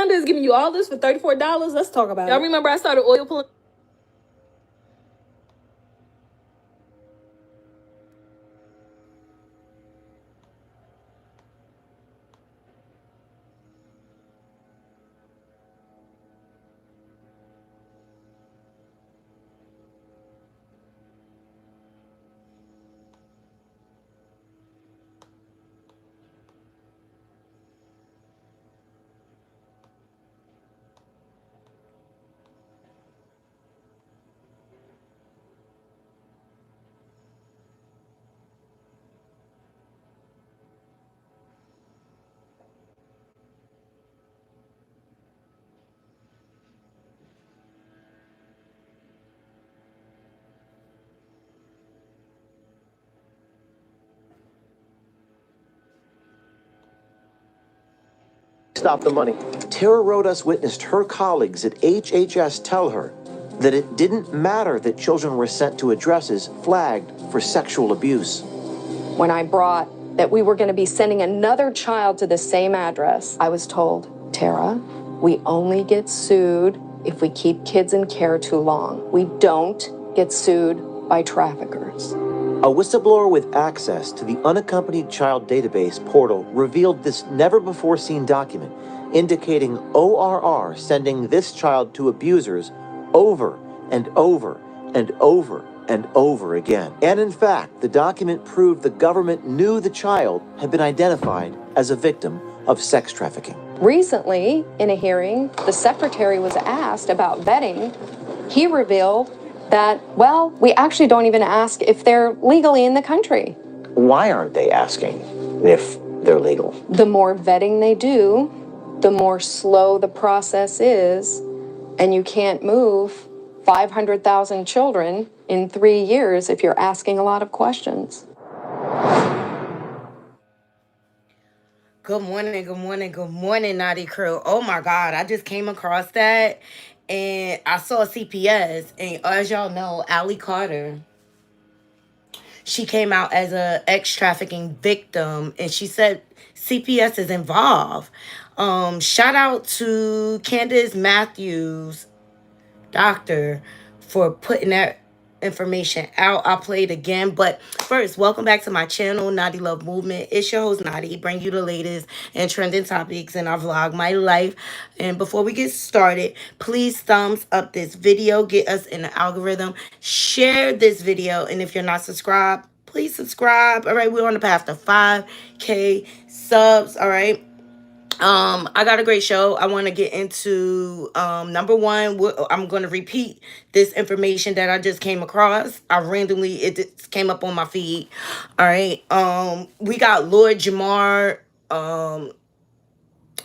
Uganda is giving you all this for $34? Let's talk about it. Y'all remember I started oil pulling? Stop the money. Tara Rodas witnessed her colleagues at HHS tell her that it didn't matter that children were sent to addresses flagged for sexual abuse. When I brought that we were going to be sending another child to the same address, I was told, Tara, we only get sued if we keep kids in care too long. We don't get sued by traffickers. A whistleblower with access to the Unaccompanied Child Database portal revealed this never-before-seen document indicating ORR sending this child to abusers over and over and over and over again. And in fact, the document proved the government knew the child had been identified as a victim of sex trafficking. Recently, in a hearing, the secretary was asked about vetting. He revealed that, well, we actually don't even ask if they're legally in the country. Why aren't they asking if they're legal? The more vetting they do, the more slow the process is, and you can't move 500,000 children in 3 years if you're asking a lot of questions. Good morning, Knotty crew. Oh my God, I just came across that and I saw CPS, and as y'all know, Allie Carter, she came out as a ex-trafficking victim, and she said CPS is involved. Shout out to Candace Matthews, doctor, for putting that information out. I'll play it again, but first, welcome back to my channel, Knotty Love Movement. It's your host Knotty, bring you the latest and trending topics in our vlog, My Life. And before we get started, please thumbs up this video, get us in the algorithm, share this video, and if you're not subscribed, please subscribe. All right, we're on the path to 5K subs. All right. I got a great show. I want to get into, number one, I'm going to repeat this information that I just came across. It just came up on my feed. All right. We got Lord Jamar,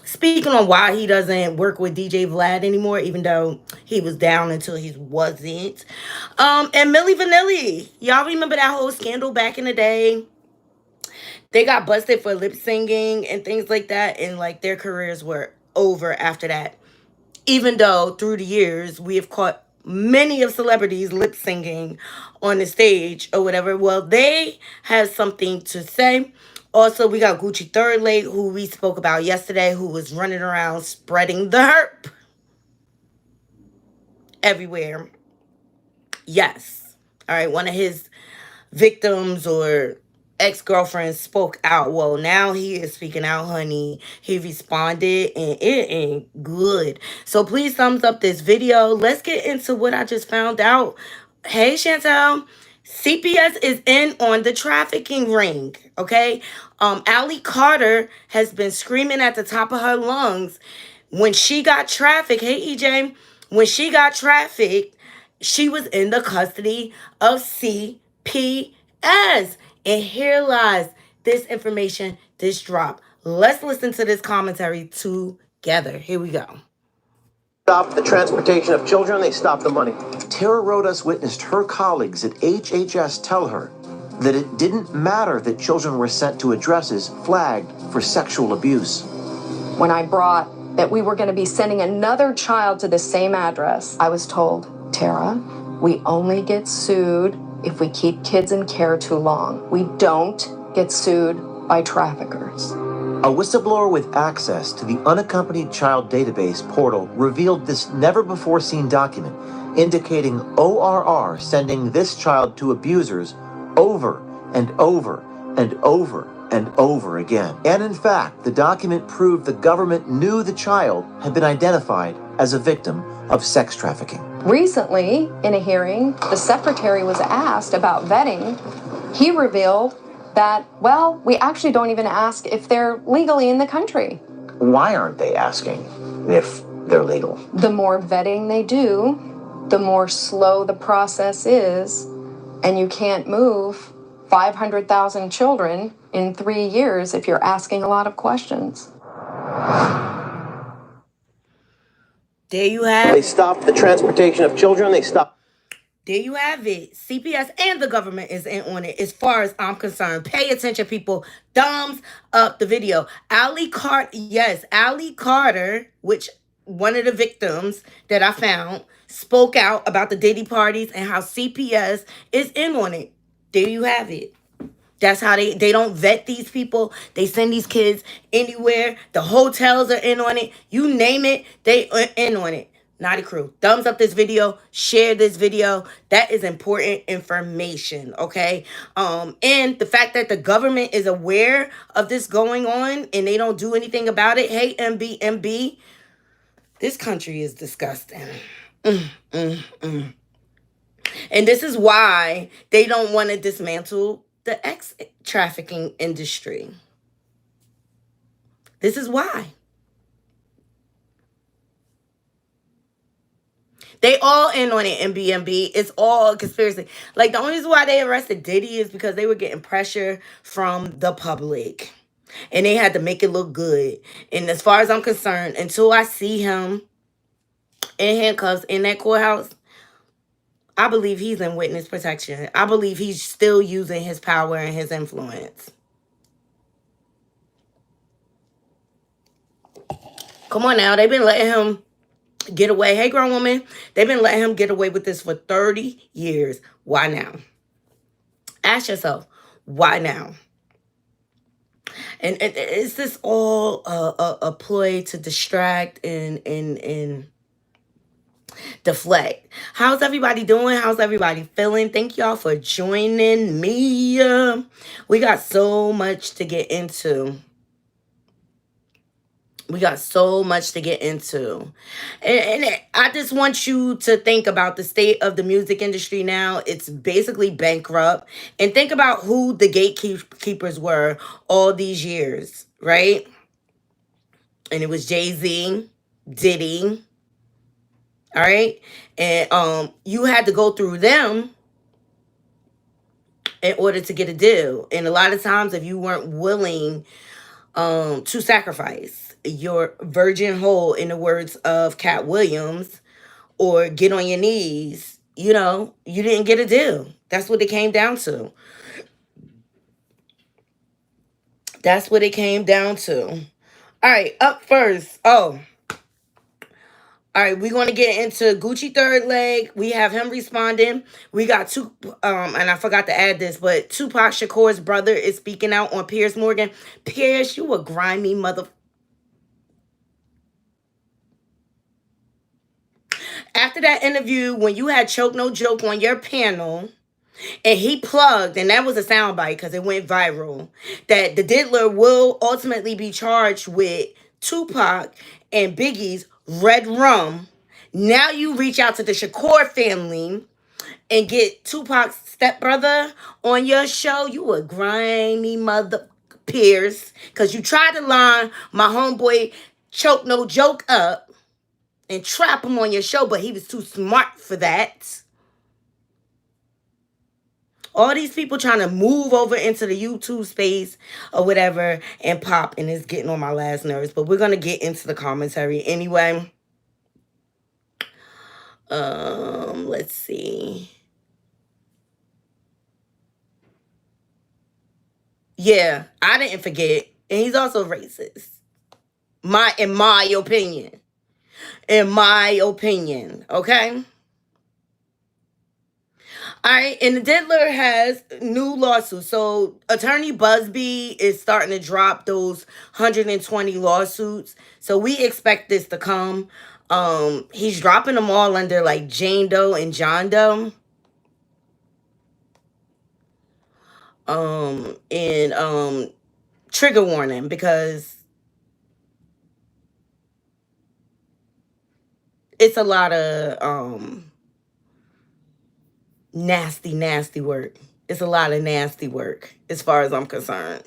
speaking on why he doesn't work with DJ Vlad anymore, even though he was down until he wasn't. And Milli Vanilli. Y'all remember that whole scandal back in the day? They got busted for lip singing and things like that, and like their careers were over after that. Even though through the years we have caught many of celebrities lip singing on the stage or whatever. Well, they have something to say. Also, we got Gucci Third Lake, who we spoke about yesterday, who was running around spreading the herp everywhere. Yes. All right, one of his victims or ex-girlfriend spoke out. Well, now he is speaking out, honey. He responded, and it ain't good. So please thumbs up this video. Let's get into what I just found out. Hey, Chantel. CPS is in on the trafficking ring, okay? Allie Carter has been screaming at the top of her lungs when she got trafficked. Hey, EJ. When she got trafficked, she was in the custody of CPS. And here lies this information, this drop. Let's listen to this commentary together. Here we go. Stop the transportation of children, they stop the money. Tara Rodas witnessed her colleagues at HHS tell her that it didn't matter that children were sent to addresses flagged for sexual abuse. When I brought that we were going to be sending another child to the same address, I was told, Tara, we only get sued if we keep kids in care too long. We don't get sued by traffickers. A whistleblower with access to the unaccompanied child database portal revealed this never-before-seen document indicating ORR sending this child to abusers over and over and over and over again. And in fact, the document proved the government knew the child had been identified as a victim of sex trafficking. Recently, in a hearing, the secretary was asked about vetting. He revealed that, well, we actually don't even ask if they're legally in the country. Why aren't they asking if they're legal? The more vetting they do, the more slow the process is, and you can't move 500,000 children in 3 years if you're asking a lot of questions. There you have They it. stopped the transportation of children. They stopped. There you have it. CPS and the government is in on it as far as I'm concerned. Pay attention, people. Thumbs up the video. Allie Carter, which one of the victims that I found, spoke out about the Diddy parties and how CPS is in on it. There you have it. That's how they don't vet these people. They send these kids anywhere. The hotels are in on it. You name it, they are in on it. Knotty Crew, thumbs up this video, share this video. That is important information, okay? And the fact that the government is aware of this going on and they don't do anything about it. Hey, MB, this country is disgusting. And this is why they don't want to dismantle the ex-trafficking industry. This is why. They all in on it, MB. It's all a conspiracy. Like, the only reason why they arrested Diddy is because they were getting pressure from the public. And they had to make it look good. And as far as I'm concerned, until I see him in handcuffs in that courthouse, I believe he's in witness protection. I believe he's still using his power and his influence. Come on now. They've been letting him get away. Hey, grown woman. They've been letting him get away with this for 30 years. Why now? Ask yourself, why now? And is this all a ploy to distract and deflect? How's everybody doing? How's everybody feeling? Thank y'all for joining me. We got so much to get into. We got so much to get into. And I just want you to think about the state of the music industry now. It's basically bankrupt. And think about who the gatekeepers were all these years, right? And it was Jay-Z, Diddy, all right? And you had to go through them in order to get a deal. And a lot of times, if you weren't willing to sacrifice your virgin hole, in the words of Cat Williams, or get on your knees, you know, you didn't get a deal. That's what it came down to. That's what it came down to. All right, up first. All right, we're going to get into Gucci third leg. We have him responding. We got and I forgot to add this, but Tupac Shakur's brother is speaking out on Piers Morgan. Piers, you a grimy mother. After that interview, when you had Choke No Joke on your panel, and he plugged, and that was a soundbite because it went viral, that the diddler will ultimately be charged with Tupac and Biggie's Red Rum. Now you reach out to the Shakur family and get Tupac's stepbrother on your show. You a grimy mother Piers, because you tried to line my homeboy Choke No Joke up and trap him on your show, but he was too smart for that. All these people trying to move over into the YouTube space or whatever and pop, and it's getting on my last nerves. But we're going to get into the commentary anyway. Let's see. Yeah, I didn't forget. And he's also racist. In my opinion. In my opinion, okay? All right, and the Diddler has new lawsuits. So Attorney Busby is starting to drop those 120 lawsuits. So we expect this to come. He's dropping them all under like Jane Doe and John Doe. And trigger warning, because it's a lot of nasty work. It's a lot of nasty work as far as I'm concerned.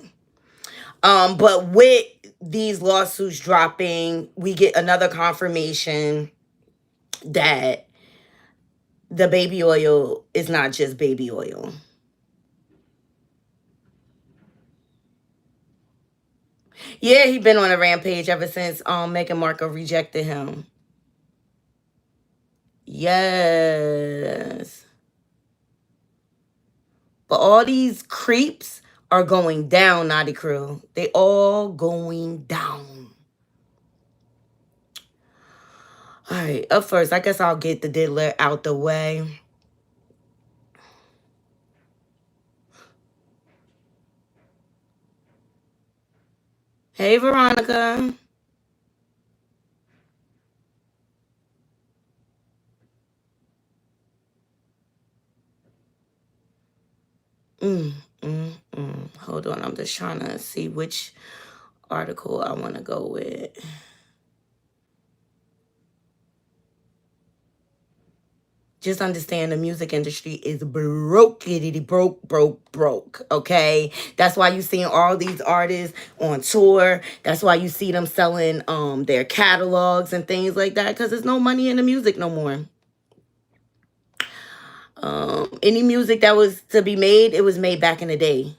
But with these lawsuits dropping, we get another confirmation that the baby oil is not just baby oil. Yeah, he been on a rampage ever since Meghan Markle rejected him. Yes. But all these creeps are going down, Naughty Crew. They all going down. All right, up first, I guess I'll get the Diddler out the way. Hey, Veronica. Hold on, I'm just trying to see which article I want to go with. Just understand the music industry is broke, broke, okay? That's why you seeing all these artists on tour. That's why you see them selling their catalogs and things like that, because there's no money in the music no more. Any music that was to be made, it was made back in the day.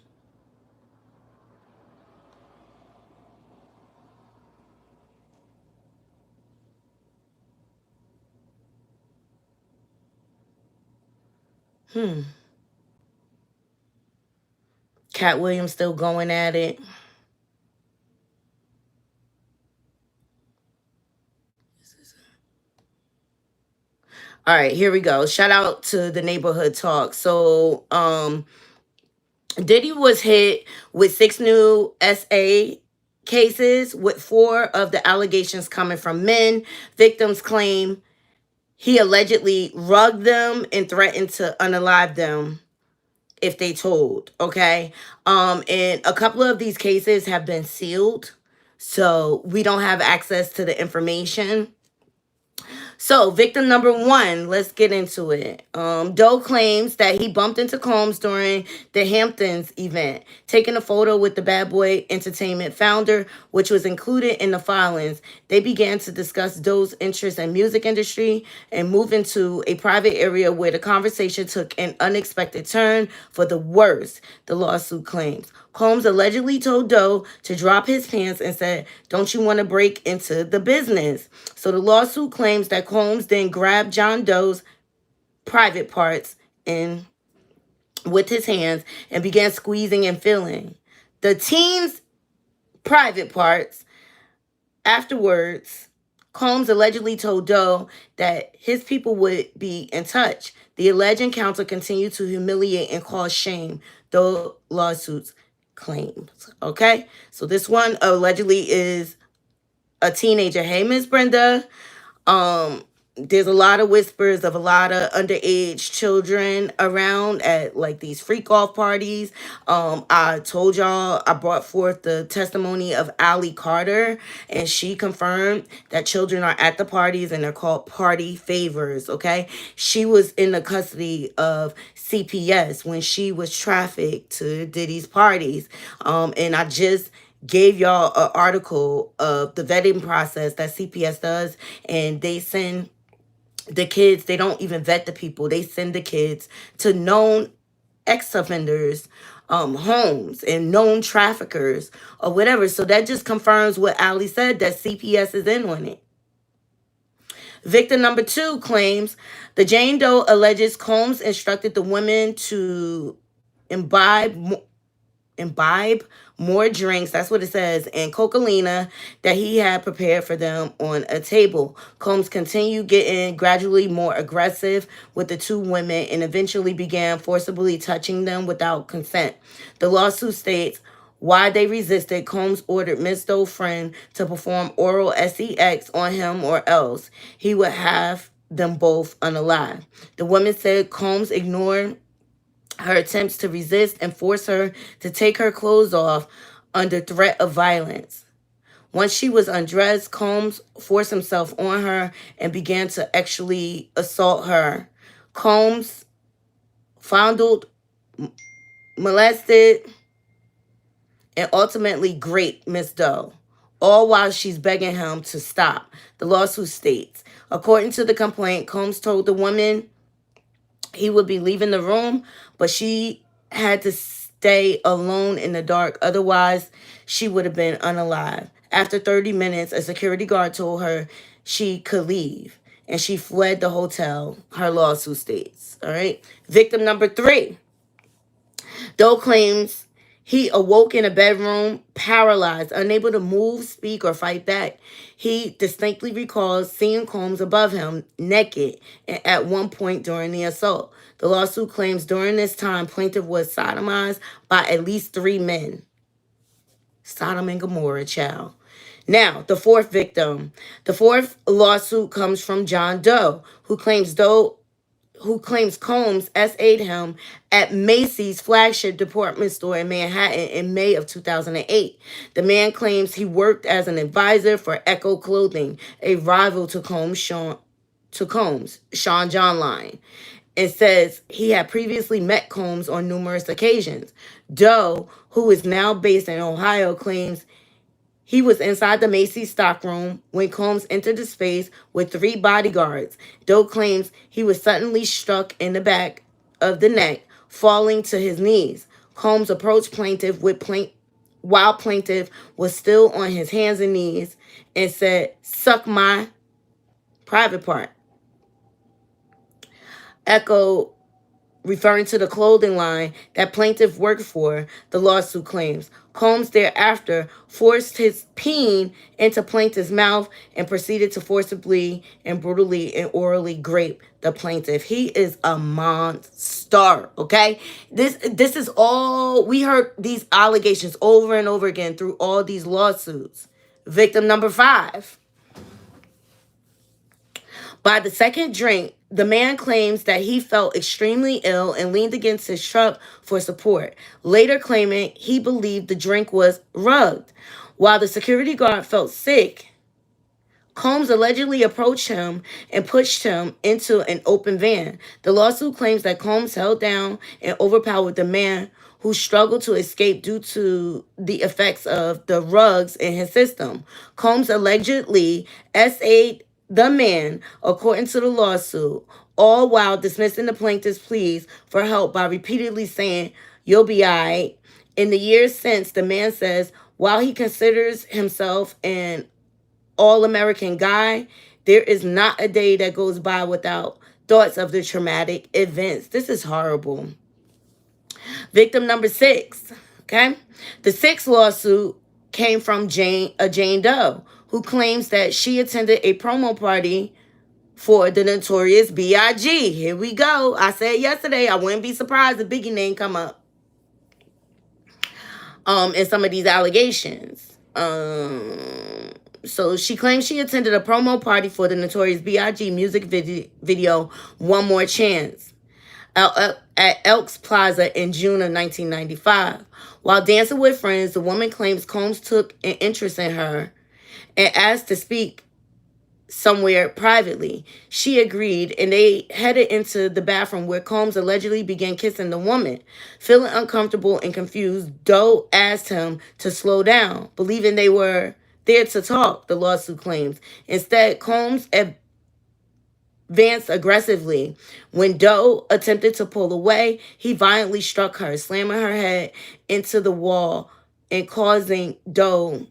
Cat Williams still going at it. All right, here we go. Shout out to the Neighborhood Talk. So, Diddy was hit with 6 new SA cases, with 4 of the allegations coming from men. Victims claim he allegedly rugged them and threatened to unalive them if they told, okay? And a couple of these cases have been sealed, so we don't have access to the information. So, victim number 1, let's get into it. Doe claims that he bumped into Combs during the Hamptons event, taking a photo with the Bad Boy Entertainment founder, which was included in the filings. They began to discuss Doe's interest in music industry and move into a private area where the conversation took an unexpected turn for the worse, the lawsuit claims. Combs allegedly told Doe to drop his pants and said, "Don't you want to break into the business?" So the lawsuit claims that Combs then grabbed John Doe's private parts with his hands and began squeezing and feeling the teen's private parts. Afterwards, Combs allegedly told Doe that his people would be in touch. The alleged encounter continued to humiliate and cause shame, Doe lawsuits claims. Okay, so this one allegedly is a teenager. Hey, Miss Brenda. There's a lot of whispers of a lot of underage children around at like these freak off parties. I told y'all I brought forth the testimony of Allie Carter, and she confirmed that children are at the parties and they're called party favors. Okay, she was in the custody of CPS when she was trafficked to Diddy's parties. And I just gave y'all an article of the vetting process that CPS does, and they send the kids, they don't even vet the people. They send the kids to known ex-offenders homes and known traffickers or whatever. So that just confirms what Ali said, that CPS is in on it. Victim number 2 claims the Jane Doe alleges Combs instructed the women to imbibe imbibe more drinks, that's what it says, and cocaina that he had prepared for them on a table. Combs continued getting gradually more aggressive with the two women and eventually began forcibly touching them without consent. The lawsuit states, why they resisted, Combs ordered Miss Doe's friend to perform oral sex on him or else he would have them both unalive. The woman said Combs ignored her attempts to resist and forced her to take her clothes off under threat of violence. Once she was undressed, Combs forced himself on her and began to actually assault her. Combs fondled, molested, and ultimately raped Miss Doe, all while she's begging him to stop. The lawsuit states, according to the complaint, Combs told the woman he would be leaving the room, but she had to stay alone in the dark. Otherwise, she would have been unalive. After 30 minutes, a security guard told her she could leave, and she fled the hotel, her lawsuit states. All right. Victim number 3. Doe claims he awoke in a bedroom, paralyzed, unable to move, speak, or fight back. He distinctly recalls seeing Combs above him, naked, at one point during the assault. The lawsuit claims during this time, plaintiff was sodomized by at least 3 men. Sodom and Gomorrah, child. Now, the 4th victim. The 4th lawsuit comes from John Doe, who claims Combs SA'd him at Macy's flagship department store in Manhattan in May of 2008. The man claims he worked as an advisor for Echo Clothing, a rival to Combs' Sean John line, and says he had previously met Combs on numerous occasions. Doe, who is now based in Ohio, claims he was inside the Macy's stockroom when Combs entered the space with 3 bodyguards. Doe claims he was suddenly struck in the back of the neck, falling to his knees. Combs approached plaintiff while plaintiff was still on his hands and knees and said, "Suck my private part." Echo, referring to the clothing line that plaintiff worked for, the lawsuit claims. Combs thereafter forced his peen into plaintiff's mouth and proceeded to forcibly and brutally and orally rape the plaintiff. He is a monster, okay? This is all, we heard these allegations over and over again through all these lawsuits. Victim number 5. By the second drink, the man claims that he felt extremely ill and leaned against his truck for support, later claiming he believed the drink was rugged. While the security guard felt sick, Combs allegedly approached him and pushed him into an open van. The lawsuit claims that Combs held down and overpowered the man, who struggled to escape due to the effects of the rugs in his system. Combs allegedly SA'd the man, according to the lawsuit, all while dismissing the plaintiff's pleas for help by repeatedly saying, "You'll be all right." In the years since, the man says, while he considers himself an all-American guy, there is not a day that goes by without thoughts of the traumatic events. This is horrible. Victim number 6, okay? The 6th lawsuit came from Jane Doe, who claims that she attended a promo party for the notorious B.I.G. Here we go. I said yesterday, I wouldn't be surprised if Biggie name come up in some of these allegations. So she claims she attended a promo party for the notorious B.I.G. music video, One More Chance, at Elks Plaza in June of 1995. While dancing with friends, the woman claims Combs took an interest in her and asked to speak somewhere privately. She agreed, and they headed into the bathroom where Combs allegedly began kissing the woman. Feeling uncomfortable and confused, Doe asked him to slow down, believing they were there to talk, the lawsuit claims. Instead, Combs advanced aggressively. When Doe attempted to pull away, he violently struck her, slamming her head into the wall and causing Doe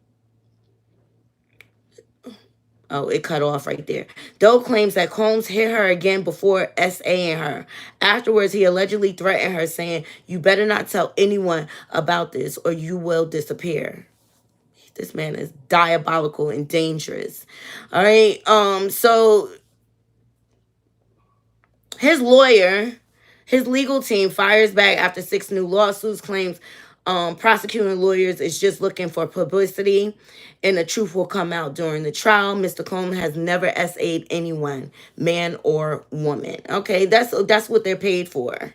Oh, it cut off right there. Doe claims that Combs hit her again before SAing her. Afterwards, he allegedly threatened her, saying, "You better not tell anyone about this or you will disappear." This man is diabolical and dangerous. All right. So his lawyer, his legal team fires back after 6 new lawsuits, claims prosecuting lawyers is just looking for publicity and the truth will come out during the trial. Mr. Combs has never SA'd anyone, man or woman. Okay, that's what they're paid for.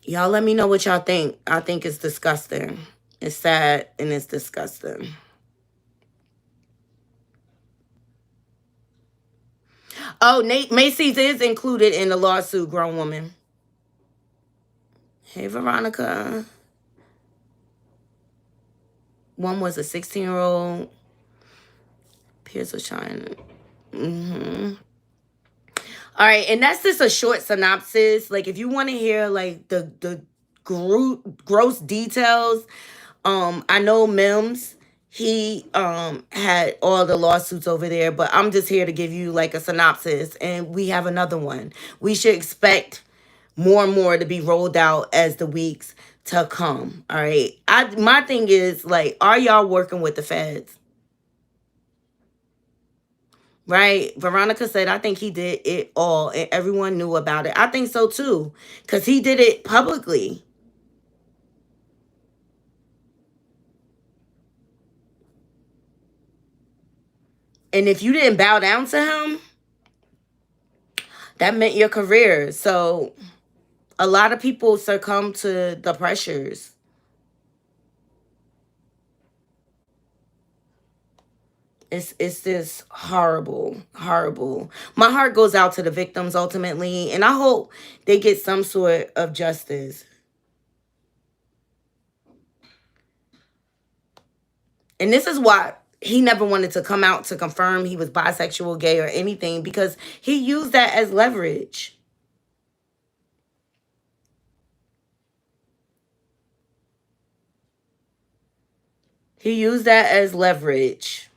Y'all let me know what y'all think. I think it's disgusting. It's sad and it's disgusting. Oh, Nate Macy's is included in the lawsuit, grown woman. Hey, Veronica. One was a 16-year-old. Pierce was trying. All right, and that's just a short synopsis. Like, if you want to hear like the gross details, I know Mims. He had all the lawsuits over there, but I'm just here to give you like a synopsis, and we have another one. We should expect more and more to be rolled out as the weeks to come. All right. My thing is like, are y'all working with the feds? Right? Veronica said, I think he did it all and everyone knew about it. I think so too, because he did it publicly. And if you didn't bow down to him, that meant your career. So a lot of people succumb to the pressures. It's just horrible, horrible. My heart goes out to the victims ultimately, and I hope they get some sort of justice. And this is why he never wanted to come out to confirm he was bisexual, gay, or anything, because he used that as leverage. He used that as leverage.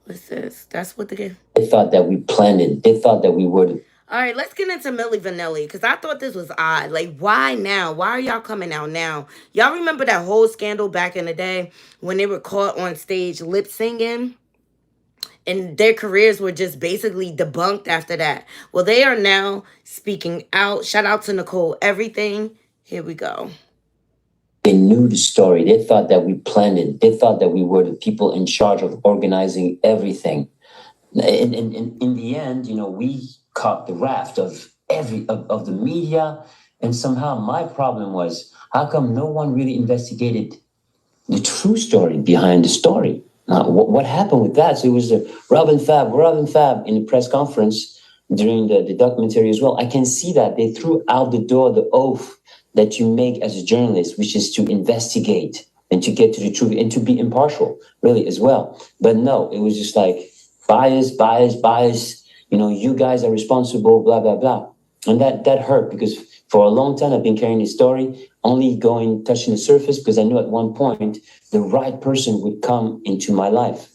What's this? That's what the... They thought that we planned it. They thought that we would. All right, let's get into Milli Vanilli, because I thought this was odd. Like, why now? Why are y'all coming out now? Y'all remember that whole scandal back in the day when they were caught on stage lip singing? And their careers were just basically debunked after that. Well, they are now speaking out. Shout out to Nicole Everything. Here we go. They knew the story. They thought that we planned it. They thought that we were the people in charge of organizing everything. In the end, you know, we caught the raft of the media. And somehow my problem was, how come no one really investigated the true story behind the story? What happened with that? So it was the Robin Fab in the press conference during the documentary as well. I can see that they threw out the door the oath that you make as a journalist, which is to investigate and to get to the truth and to be impartial, really, as well. But no, it was just like bias. You know, you guys are responsible, blah, blah, blah. And that hurt, because for a long time I've been carrying this story, only touching the surface, because I knew at one point the right person would come into my life.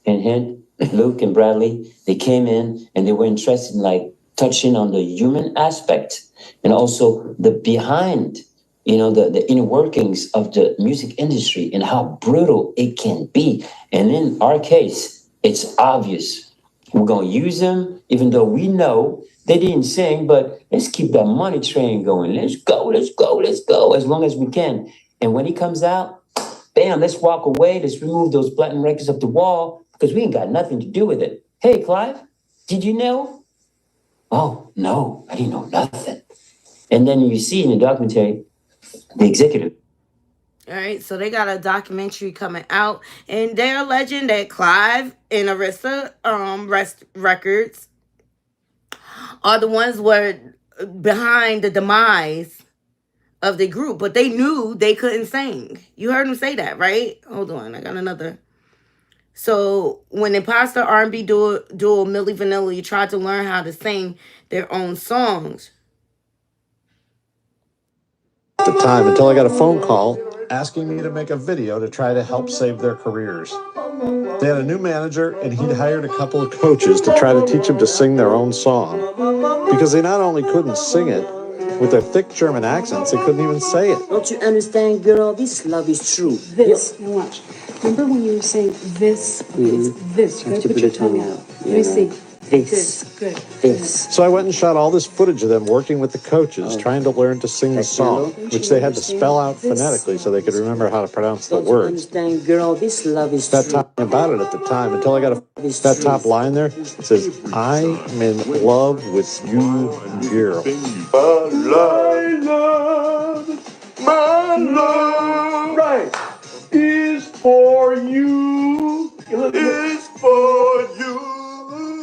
And Luke and Bradley, they came in and they were interested in like touching on the human aspect and also the behind, you know, the inner workings of the music industry and how brutal it can be. And in our case, it's obvious. We're going to use them, even though we know they didn't sing, but let's keep that money train going. Let's go, as long as we can. And when he comes out, bam, let's walk away. Let's remove those platinum records off the wall, because we ain't got nothing to do with it. Hey, Clive, did you know? Oh, no, I didn't know nothing. And then you see in the documentary, the executive. All right, so they got a documentary coming out, and they're alleging that Clive and Arista Records are the ones were behind the demise of the group, but they knew they couldn't sing. You heard him say that, right? Hold on, I got another. So when imposter R&B duo Milli Vanilli tried to learn how to sing their own songs. At the time, until I got a phone call asking me to make a video to try to help save their careers. They had a new manager, and he'd hired a couple of coaches to try to teach them to sing their own song. Because they not only couldn't sing it, with their thick German accents, they couldn't even say it. Don't you understand, girl? This love is true. This, now watch. Remember when you were saying this? It's this. You gotta put your tongue out. Let me see. This. Good. This. So I went and shot all this footage of them working with the coaches, trying to learn to sing the song, which they had to spell out phonetically so they could remember how to pronounce the Don't you words. understand, girl? This love is That true. talking about it at the time, until I got that top line there, it says, I'm in love with you, girl. My love, right, is for you. Is for you.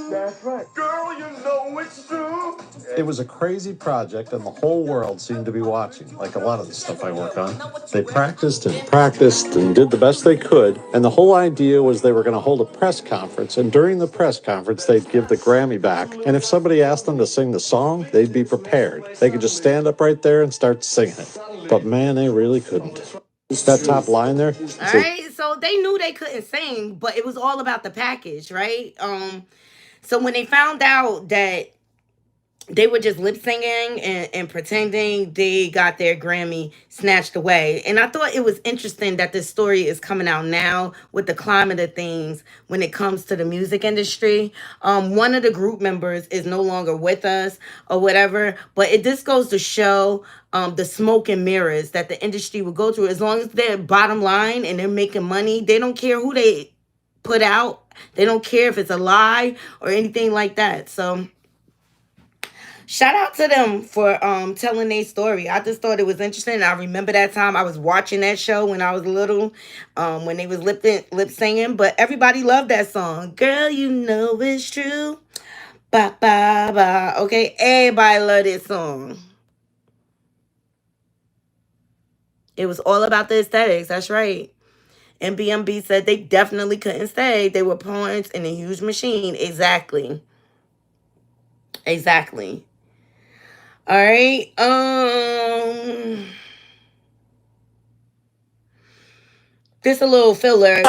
That's right. Girl, you know it's true. It was a crazy project, and the whole world seemed to be watching, like a lot of the stuff I work on. They practiced and did the best they could, and the whole idea was they were going to hold a press conference, and during the press conference, they'd give the Grammy back, and if somebody asked them to sing the song, they'd be prepared. They could just stand up right there and start singing it. But man, they really couldn't. That top line there. All right, so they knew they couldn't sing, but it was all about the package, right? So when they found out that they were just lip singing and pretending, they got their Grammy snatched away. And I thought it was interesting that this story is coming out now with the climate of things when it comes to the music industry. One of the group members is no longer with us or whatever, but it just goes to show the smoke and mirrors that the industry will go through. As long as they're bottom line and they're making money, they don't care who they put out. They don't care if it's a lie or anything like that. So shout out to them for telling their story. I just thought it was interesting. I remember that time I was watching that show when I was little, when they was lip singing. But everybody loved that song. Girl, you know it's true. Ba ba ba. Okay, everybody loved this song. It was all about the aesthetics. That's right. And BMB said they definitely couldn't stay. They were pawns in a huge machine. Exactly. Exactly. All right. This a little filler.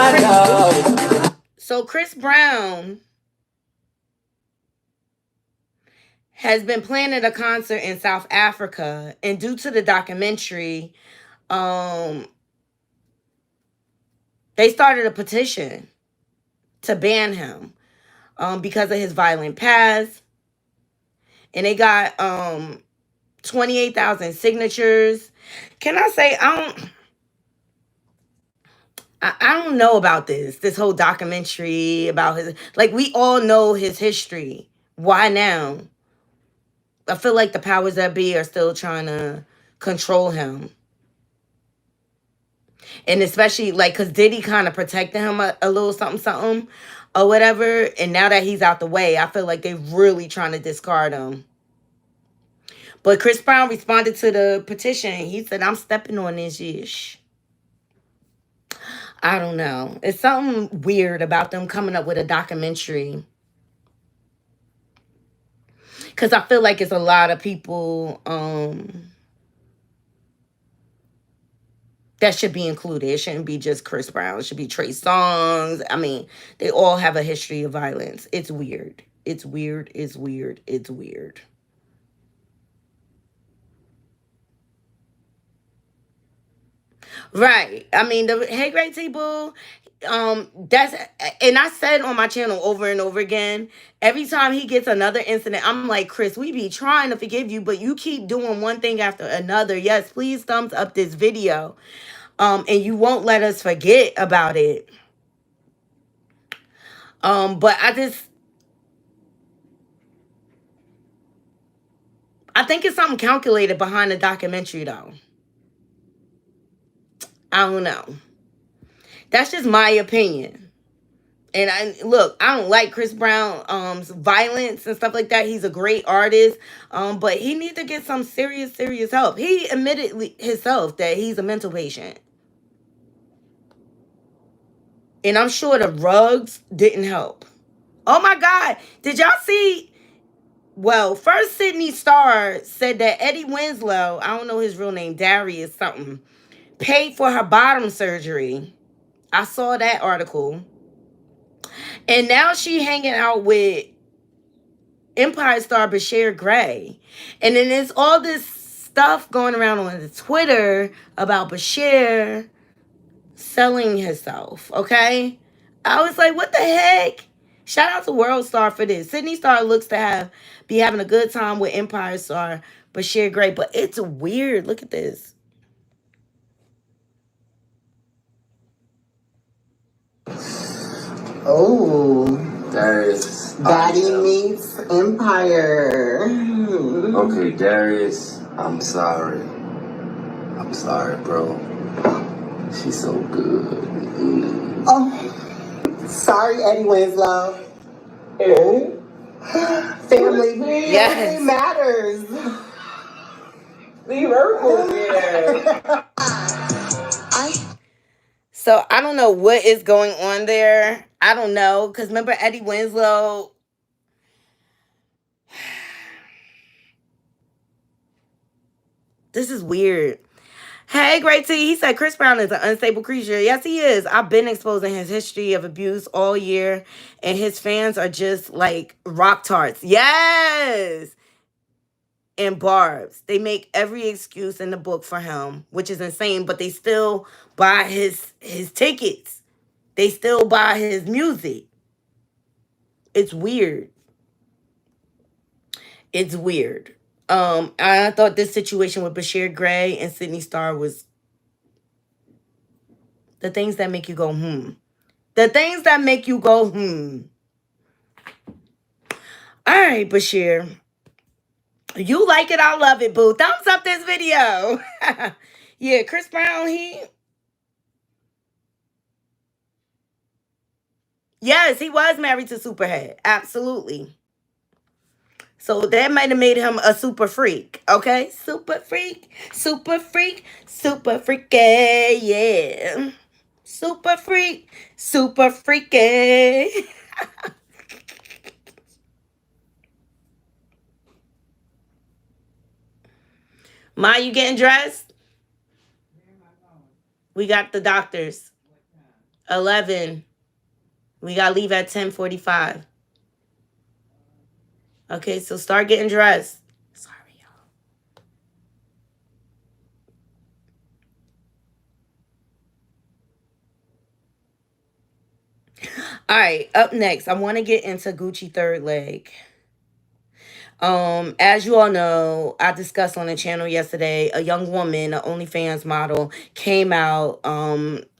So Chris Brown has been planning a concert in South Africa, and due to the documentary, they started a petition to ban him because of his violent past. And they got 28,000 signatures. Can I say I don't know about this whole documentary about his, like, we all know his history. Why now? I feel like the powers that be are still trying to control him. And especially, like, because Diddy kind of protected him a little something or whatever. And now that he's out the way, I feel like they're really trying to discard him. But Chris Brown responded to the petition. He said, I'm stepping on this ish. I don't know. It's something weird about them coming up with a documentary. Because I feel like it's a lot of people that should be included. It shouldn't be just Chris Brown. It should be Trey Songz. I mean, they all have a history of violence. It's weird. It's weird. It's weird. It's weird. Right. I mean, the Hey Great T-Boo, that's, and I said on my channel over and over again, every time he gets another incident, I'm like, Chris, we be trying to forgive you, but you keep doing one thing after another. Yes, please thumbs up this video. And you won't let us forget about it. But I think it's something calculated behind the documentary, though. I don't know. That's just my opinion. And I don't like Chris Brown's violence and stuff like that. He's a great artist, but he needs to get some serious help. He admitted himself that he's a mental patient. And I'm sure the rugs didn't help. Oh my God. Did y'all see? Well, first Sydney Starr said that Eddie Winslow, I don't know his real name, Darius something, paid for her bottom surgery. I saw that article. And now she hanging out with Empire star Bashir Gray. And then there's all this stuff going around on the Twitter about Bashir selling himself, okay? I was like, what the heck? Shout out to World Star for this. Sydney Star looks to be having a good time with Empire star Bashir Gray, but it's weird. Look at this. Oh, Darius. Daddy meets Empire. Okay, Darius, I'm sorry. I'm sorry, bro. She's so good. Oh, sorry, Eddie Winslow. Family matters. Leave her here. So I don't know what is going on there. I don't know. Because remember Eddie Winslow. This is weird. Hey, Great T. He said Chris Brown is an unstable creature. Yes, he is. I've been exposing his history of abuse all year. And his fans are just like rock tarts. Yes. And barbs. They make every excuse in the book for him, which is insane, but they still buy his tickets. They still buy his music. It's weird. It's weird. I thought this situation with Bashir Gray and Sydney Starr was the things that make you go, The things that make you go, All right, Bashir. You like it, I love it, boo. Thumbs up this video. Yeah, Chris Brown, Yes, he was married to Superhead. Absolutely. So that might have made him a super freak. Okay? Super freak. Super freak. Super freaky. Yeah. Super freak. Super freaky. Ma, you getting dressed? We got the doctors. 11. We got to leave at 10:45. Okay, so start getting dressed. Sorry, y'all. All right, up next, I want to get into Gucci third leg. As you all know, I discussed on the channel yesterday, a young woman, an OnlyFans model, came out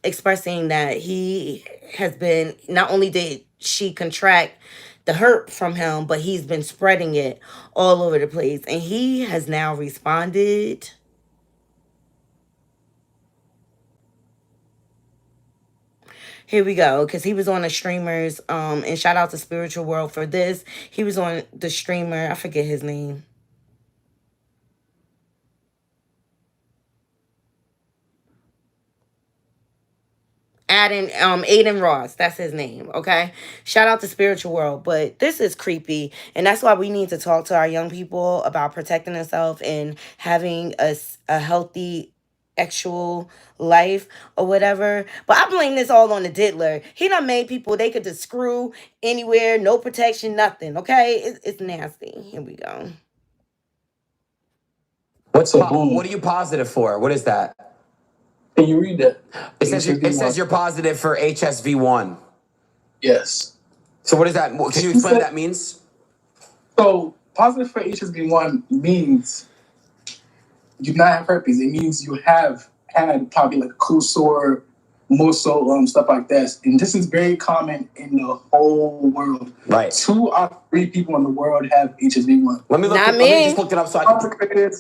expressing that he has been, not only did she contract the hurt from him, but he's been spreading it all over the place. And he has now responded. Here we go, because he was on the streamers, and shout out to Spiritual World for this. He was on the streamer, I forget his name. Aiden Ross, that's his name, okay? Shout out to Spiritual World, but this is creepy, and that's why we need to talk to our young people about protecting themselves and having a healthy actual life or whatever. But I blame this all on the diddler. He done made people, they could just screw anywhere, no protection, nothing, okay? It's nasty. Here we go. What are you positive for? What is that? Can you read that? It says you're positive for HSV1. Yes. So what is that? Can you explain what that means? So positive for HSV1 means you not have herpes. It means you have had probably like cold sore, muscle, stuff like that. And this is very common in the whole world. Right. 2 out of 3 people in the world have HSV1. Let me just look it up so I can.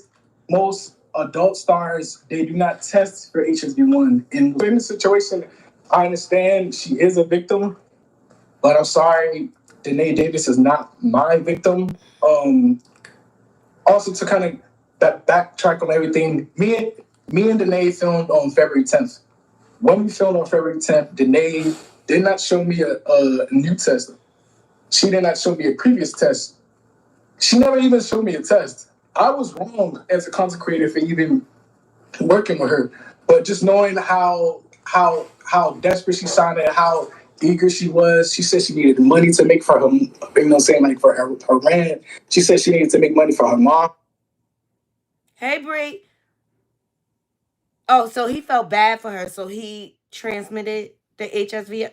Most adult stars, they do not test for HSV1. And in this situation, I understand she is a victim, but I'm sorry, Danae Davis is not my victim. Also, to kind of backtrack on everything, me and Danae filmed on February 10th. When we filmed on February 10th, Danae did not show me a new test. She did not show me a previous test. She never even showed me a test. I was wrong as a content creator for even working with her, but just knowing how desperate she sounded, how eager she was. She said she needed money to make for her, for her rent. She said she needed to make money for her mom. Hey, Bree. Oh, so he felt bad for her, so he transmitted the HSV.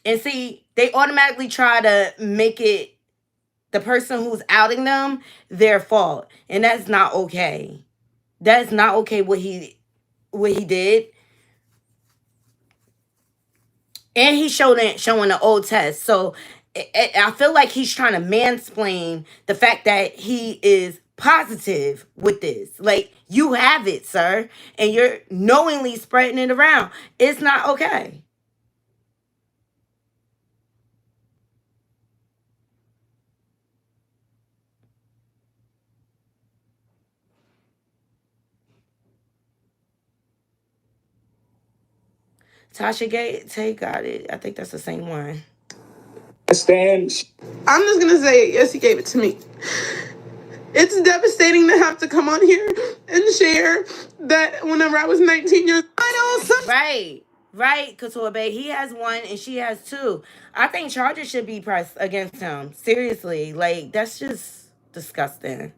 And see, they automatically try to make it the person who's outing them their fault, and that's not okay. That's not okay what he did. And he's showing the old test. So I feel like he's trying to mansplain the fact that he is positive with this. Like, you have it, sir, and you're knowingly spreading it around. It's not okay. Tasha Tay got it. I think that's the same one. I'm just gonna say, yes, he gave it to me. It's devastating to have to come on here and share that whenever I was 19 years old. Right, Couture Bay. He has one and she has two. I think charges should be pressed against him. Seriously. Like, that's just disgusting.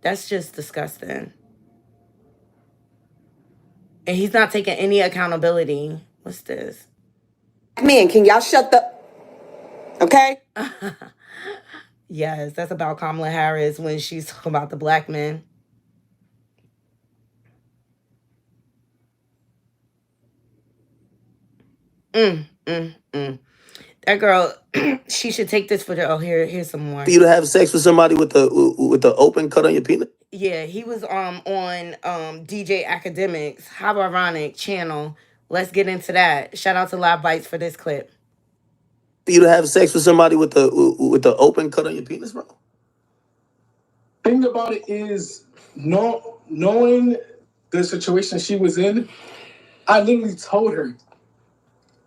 That's just disgusting. And he's not taking any accountability. What's this? Man, can y'all shut the... Okay? Yes, that's about Kamala Harris when she's talking about the black men. That girl, she should take this for the... Oh, here's some more. For you to have sex with somebody with the open cut on your penis? Yeah, he was on DJ Academics, How Ironic channel. Let's get into that. Shout out to Live Bites for this clip. For you to have sex with somebody with the open cut on your penis, bro? Thing about it is, knowing the situation she was in, I literally told her.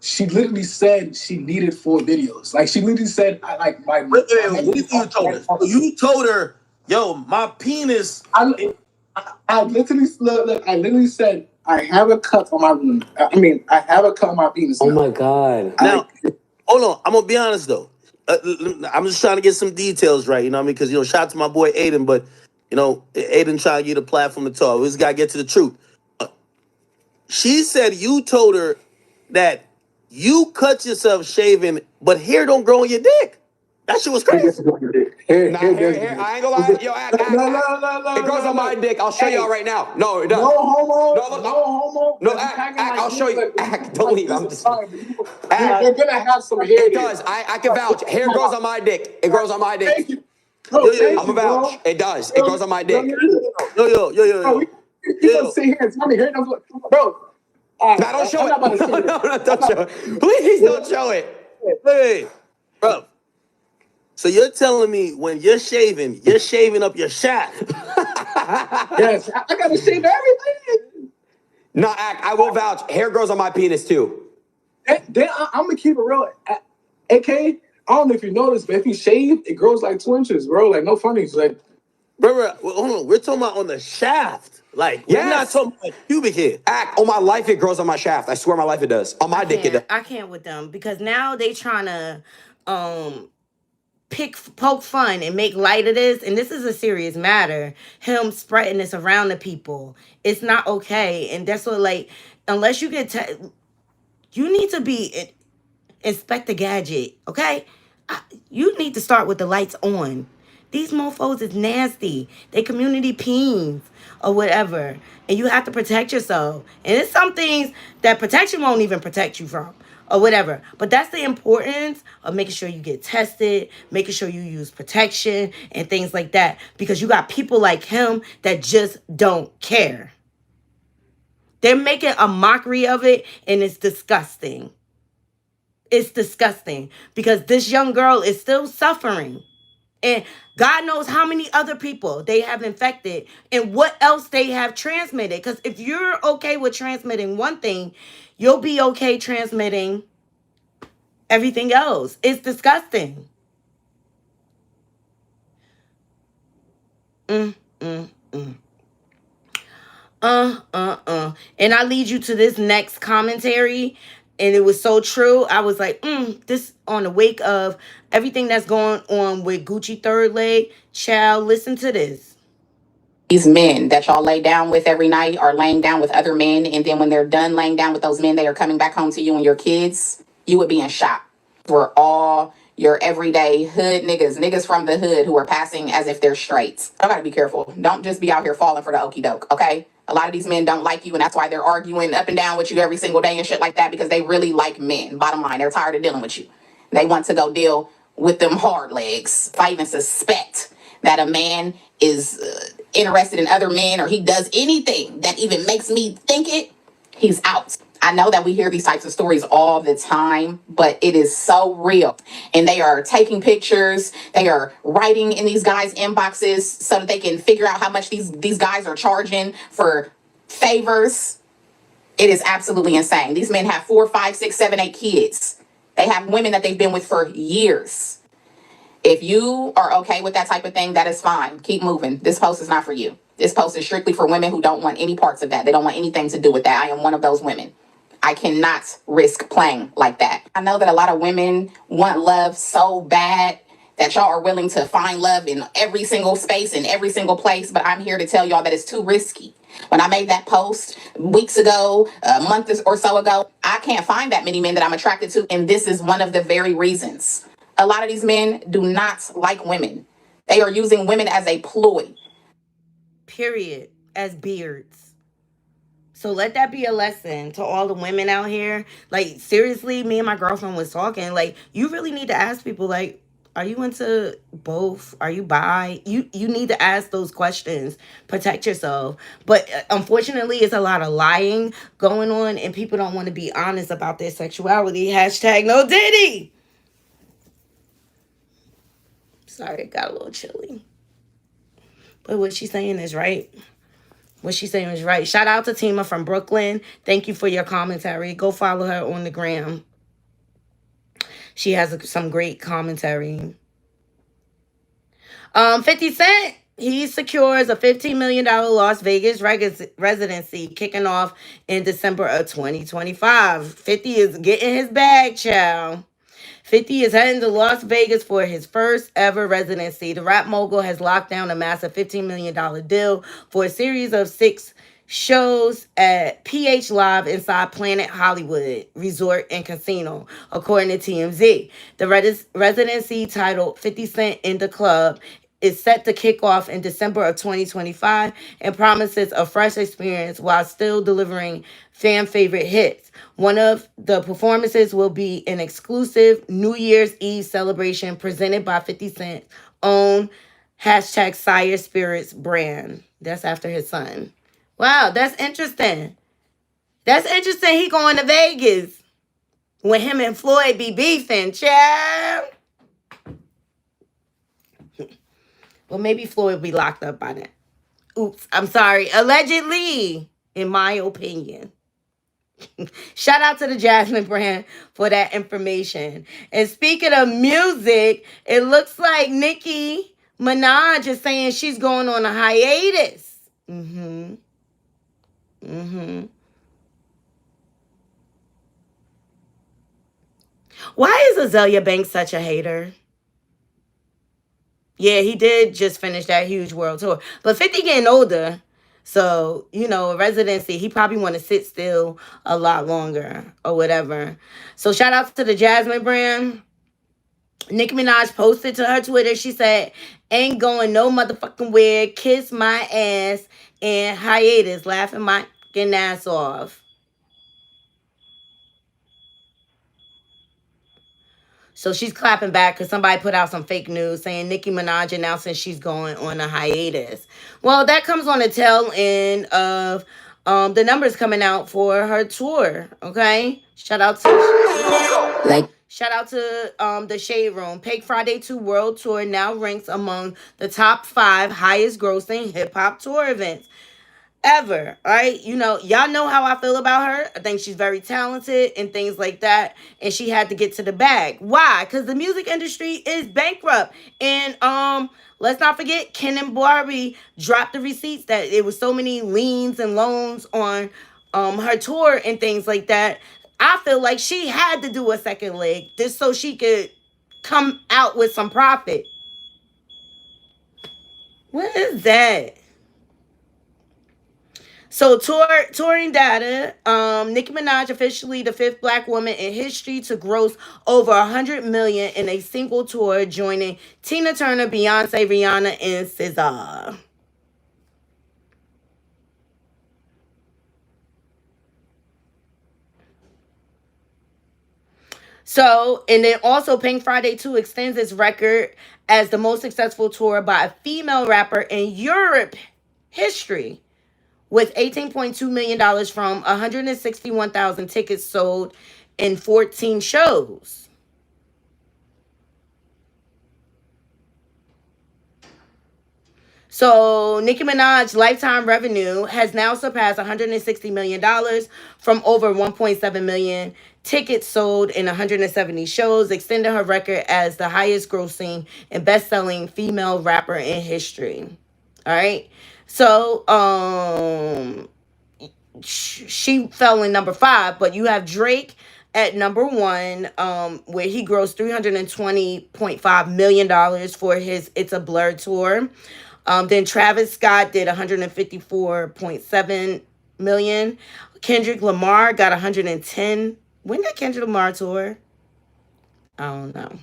She literally said she needed 4 videos. Like, she literally said, what you told her? You told her, yo, my penis. I literally said, I have a cut on my wound. I have a cut on my penis. Oh my God. Now, hold on. I'm gonna be honest though. I'm just trying to get some details right. You know what I mean? Because shout out to my boy Aiden, but Aiden trying to get a platform to talk. We just gotta get to the truth. She said you told her that you cut yourself shaving, but hair don't grow on your dick. That shit was crazy. Hair, I ain't gonna lie. Yo, it grows on my dick. I'll show y'all right now. No, it does. No homo. No, I'll show you. Don't leave. I'm just... You're gonna have some hair. It does. I can vouch. Hair grows on my dick. It grows on my dick. Thank you. I'm a vouch. It does. It grows on my dick. Yo. You don't sit here and tell me hair doesn't look... Bro. Don't show it. No, don't show it. Please don't show it. Hey, bro. So you're telling me when you're shaving up your shaft? Yes, I gotta shave everything. No, I will vouch. Hair grows on my penis too. I'm gonna keep it real. AK, I don't know if you noticed, but if you shave, it grows like 2 inches, bro. Like, no funnies. Like, bro, hold on. We're talking about on the shaft. Like, we're not talking about pubic hair. On my life, it grows on my shaft. I swear on my life it does. On my dick, it does. I can't with them because now they trying to poke fun and make light of this, and this is a serious matter. Him spreading this around the people, it's not okay. And that's what, like, unless you get you need to be Inspector Gadget, okay? You need to start with the lights on, These mofos is nasty. They community peens or whatever. And you have to protect yourself. And it's some things that protection won't even protect you from or whatever. But that's the importance of making sure you get tested, making sure you use protection and things like that. Because you got people like him that just don't care. They're making a mockery of it, and it's disgusting. It's disgusting because this young girl is still suffering. And God knows how many other people they have infected and what else they have transmitted. Because if you're okay with transmitting one thing, you'll be okay transmitting everything else. It's disgusting. And I lead you to this next commentary. And it was so true. I was like, this on the wake of everything that's going on with Gucci third leg. Child, listen to this. These men that y'all lay down with every night are laying down with other men. And then when they're done laying down with those men, they are coming back home to you and your kids. You would be in shock. We're all your everyday hood niggas from the hood who are passing as if they're straight. I gotta be careful. Don't just be out here falling for the okie doke, okay? A lot of these men don't like you, and that's why they're arguing up and down with you every single day and shit like that, because they really like men. Bottom line, they're tired of dealing with you. They want to go deal with them hard legs. If I even suspect that a man is interested in other men, or he does anything that even makes me think it, he's out. I know that we hear these types of stories all the time, but it is so real. And they are taking pictures. They are writing in these guys' inboxes so that they can figure out how much these guys are charging for favors. It is absolutely insane. These men have 4, 5, 6, 7, 8 kids. They have women that they've been with for years. If you are okay with that type of thing, that is fine. Keep moving. This post is not for you. This post is strictly for women who don't want any parts of that. They don't want anything to do with that. I am one of those women. I cannot risk playing like that. I know that a lot of women want love so bad that y'all are willing to find love in every single space, in every single place, but I'm here to tell y'all that it's too risky. When I made that post weeks ago, a month or so ago, I can't find that many men that I'm attracted to, and this is one of the very reasons. A lot of these men do not like women. They are using women as a ploy. Period. As beards. So let that be a lesson to all the women out here. Like, seriously, me and my girlfriend was talking. Like, you really need to ask people, like, are you into both? Are you bi? You need to ask those questions. Protect yourself. But unfortunately, it's a lot of lying going on, and people don't want to be honest about their sexuality. Hashtag no Diddy. Sorry, it got a little chilly. But what she's saying is right. What she's saying is right. Shout out to Tima from Brooklyn. Thank you for your commentary. Go follow her on the gram. She has some great commentary. 50 Cent, he secures a $15 million Las Vegas residency kicking off in December of 2025. 50 is getting his bag, child. 50 is heading to Las Vegas for his first ever residency. The rap mogul has locked down a massive $15 million deal for a series of 6 shows at PH Live inside Planet Hollywood Resort and Casino, according to TMZ. The residency, titled 50 Cent in the Club, is set to kick off in December of 2025 and promises a fresh experience while still delivering fan favorite hits. One of the performances will be an exclusive New Year's Eve celebration presented by 50 Cent's own hashtag Sire Spirits brand. That's after his son. Wow, that's interesting. That's interesting. He going to Vegas when him and Floyd be beefing, child. Well, maybe Floyd will be locked up by then. Oops, I'm sorry. Allegedly, in my opinion. Shout out to the Jasmine brand for that information. And speaking of music, it looks like Nicki Minaj is saying she's going on a hiatus. Why is Azalea Banks such a hater? Yeah, he did just finish that huge world tour. But 50 getting older. So, a residency, he probably want to sit still a lot longer or whatever. So shout out to the Jasmine brand. Nicki Minaj posted to her Twitter. She said, "Ain't going no motherfucking where. Kiss my ass and hiatus. Laughing my fucking ass off." So she's clapping back because somebody put out some fake news saying Nicki Minaj announcing she's going on a hiatus. Well, that comes on the tail end of the numbers coming out for her tour. Okay, shout out to the Shade Room. Pink Friday 2 World Tour now ranks among the top 5 highest grossing hip hop tour events ever. All right, y'all know how I feel about her. I think she's very talented and things like that, and she had to get to the bag. Why? Because the music industry is bankrupt. And let's not forget, Ken and Barbie dropped the receipts that it was so many liens and loans on her tour and things like that. I feel like she had to do a second leg just so she could come out with some profit. What is that? So touring data, Nicki Minaj officially the 5th black woman in history to gross over 100 million in a single tour, joining Tina Turner, Beyonce, Rihanna, and SZA. So, and then also Pink Friday 2 extends its record as the most successful tour by a female rapper in Europe history, with $18.2 million from 161,000 tickets sold in 14 shows. So Nicki Minaj's lifetime revenue has now surpassed $160 million from over 1.7 million tickets sold in 170 shows, extending her record as the highest grossing and best-selling female rapper in history. All right. So, she fell in number 5, but you have Drake at number 1, where he grossed $320.5 million for his It's a Blur tour. Then Travis Scott did 154.7 million. Kendrick Lamar got 110. When did Kendrick Lamar tour? I don't know.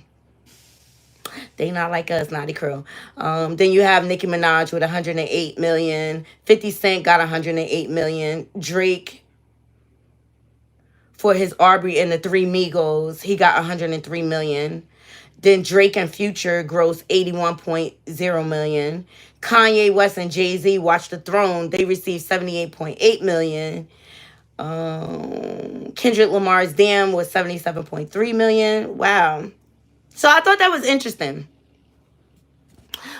They not like us, Naughty Crew. Then you have Nicki Minaj with 108 million. 50 Cent got 108 million. Drake, for his Aubrey and the Three Migos, he got 103 million. Then Drake and Future grossed 81.0 million. Kanye West and Jay-Z, Watch the Throne, they received 78.8 million. Kendrick Lamar's Damn was 77.3 million. Wow. So I thought that was interesting.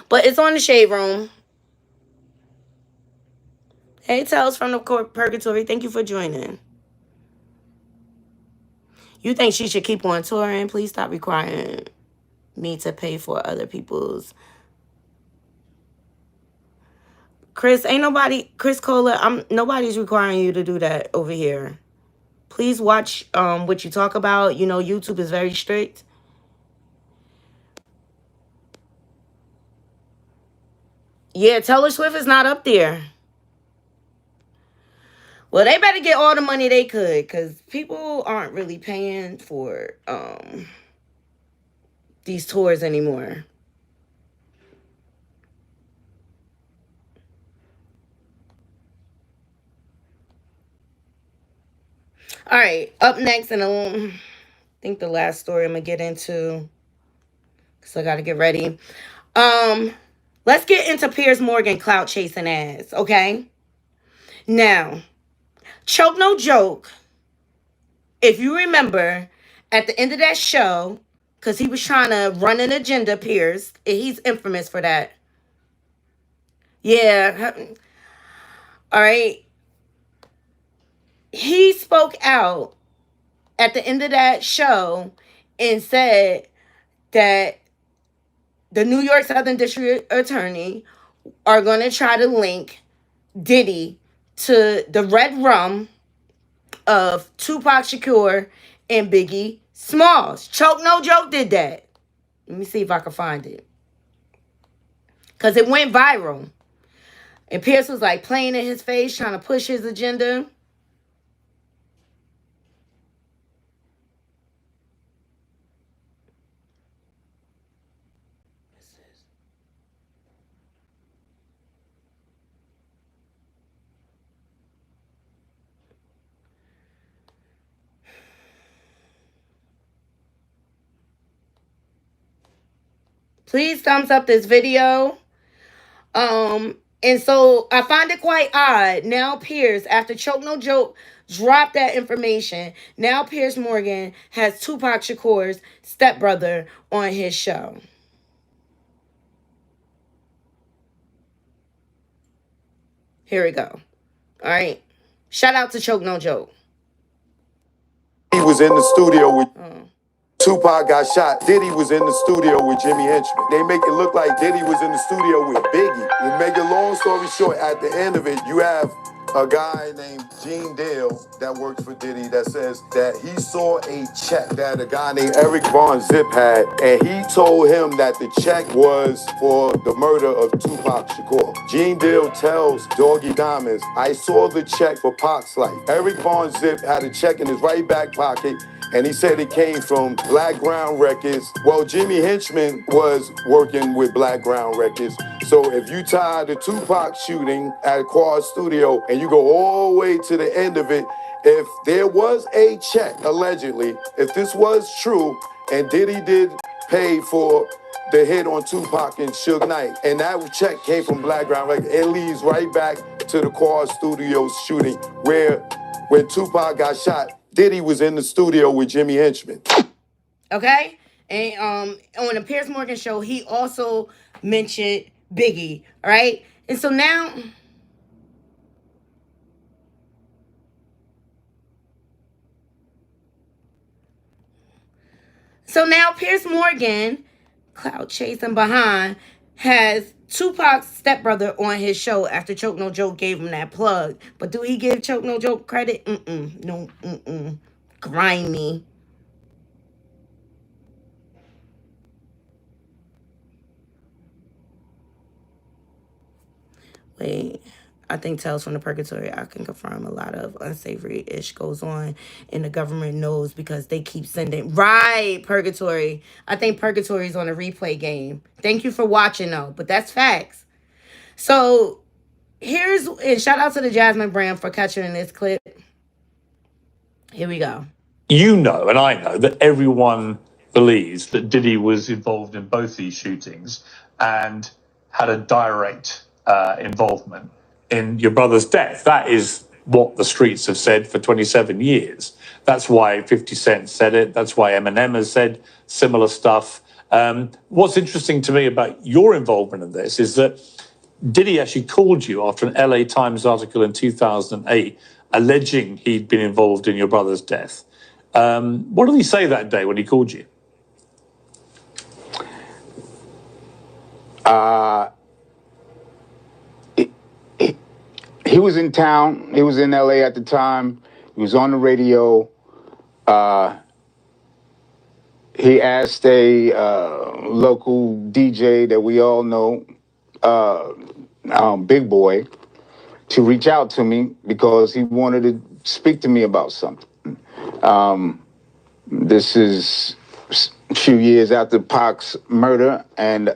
But it's on the Shade Room. Hey, Tales from the Purgatory, thank you for joining. You think she should keep on touring? Please stop requiring me to pay for other people's. Chris Cola, nobody's requiring you to do that over here. Please watch what you talk about. YouTube is very strict. Yeah, Taylor Swift is not up there. Well, they better get all the money they could, because people aren't really paying for these tours anymore. All right, up next, and I think the last story I'm going to get into, because I got to get ready. Let's get into Piers Morgan clout chasing ass, okay? Now, Choke No Joke, if you remember, at the end of that show, because he was trying to run an agenda, Piers, he's infamous for that. Yeah. All right. He spoke out at the end of that show and said that the New York Southern District Attorney are going to try to link Diddy to the red rum of Tupac Shakur and Biggie Smalls. Choke No Joke did that. Let me see if I can find it. Because it went viral. And Pierce was like playing in his face, trying to push his agenda. Please thumbs up this video. And so I find it quite odd. Now Pierce, after Choke No Joke dropped that information, now Pierce Morgan has Tupac Shakur's stepbrother on his show. Here we go. All right. Shout out to Choke No Joke. He was in the studio with Tupac got shot. Diddy was in the studio with Jimmy Henchman. They make it look like Diddy was in the studio with Biggie. To make a long story short, at the end of it, you have a guy named Gene Dale that works for Diddy that says that he saw a check that a guy named Eric Von Zip had, and he told him that the check was for the murder of Tupac Shakur. Gene Dale tells Doggy Diamonds, I saw the check for Pac's life. Eric Von Zip had a check in his right back pocket, and he said it came from Black Ground Records. Well, Jimmy Henchman was working with Black Ground Records. So if you tie the Tupac shooting at Quad Studio and you go all the way to the end of it, if there was a check, allegedly, if this was true, and Diddy did pay for the hit on Tupac and Suge Knight, and that check came from Black Ground Records, it leads right back to the Quad Studios shooting, where when Tupac got shot, Diddy was in the studio with Jimmy Henchman. Okay? And on the Piers Morgan show, he also mentioned Biggie, all right? And so now Piers Morgan, clout chasing behind, has Tupac's stepbrother on his show after Choke No Joke gave him that plug. But do he give Choke No Joke credit? No, grimy. Wait, I think Tales from the Purgatory, I can confirm a lot of unsavory-ish goes on, and the government knows because they keep sending. Right, Purgatory. I think Purgatory's on a replay game. Thank you for watching, though, but that's facts. So, and shout out to the Jasmine brand for capturing this clip. Here we go. You know, and I know, that everyone believes that Diddy was involved in both these shootings and had a direct involvement in your brother's death. That is what the streets have said for 27 years. That's why 50 Cent said it. That's why Eminem has said similar stuff. What's interesting to me about your involvement in this is that Diddy actually called you after an LA Times article in 2008 alleging he'd been involved in your brother's death. What did he say that day when he called you? He was in town. He was in LA at the time. He was on the radio. He asked a local DJ that we all know, Big Boy, to reach out to me because he wanted to speak to me about something. This is a few years after Pac's murder, and,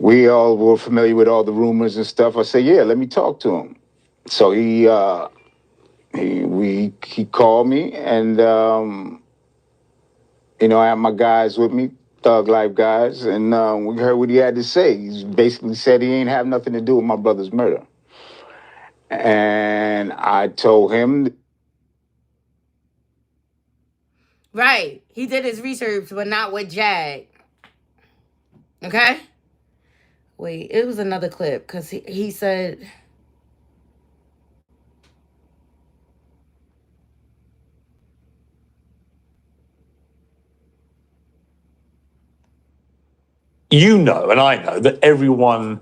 we all were familiar with all the rumors and stuff. I said, yeah, let me talk to him. So he called me, and, I had my guys with me, Thug Life guys, and we heard what he had to say. He basically said he ain't have nothing to do with my brother's murder. And I told him. Right. He did his research, but not with Jag. Okay? Wait, it was another clip, because he said... You know, and I know, that everyone...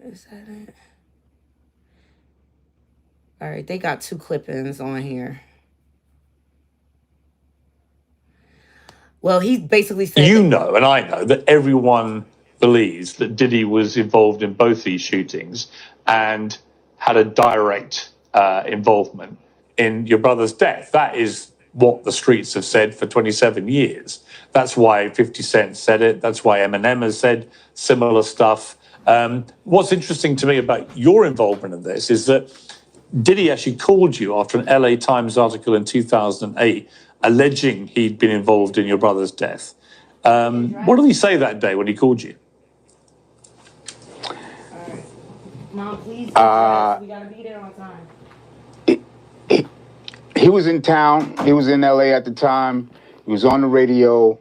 Is that it? All right, they got two clippings on here. Well, he basically said... You know, and I know, that everyone believes that Diddy was involved in both these shootings and had a direct involvement in your brother's death. That is what the streets have said for 27 years. That's why 50 Cent said it. That's why Eminem has said similar stuff. What's interesting to me about your involvement in this is that Diddy actually called you after an LA Times article in 2008 alleging he'd been involved in your brother's death. What did he say that day when he called you? Mom, please address. We gotta be there on time. He was in town. He was in LA at the time. He was on the radio.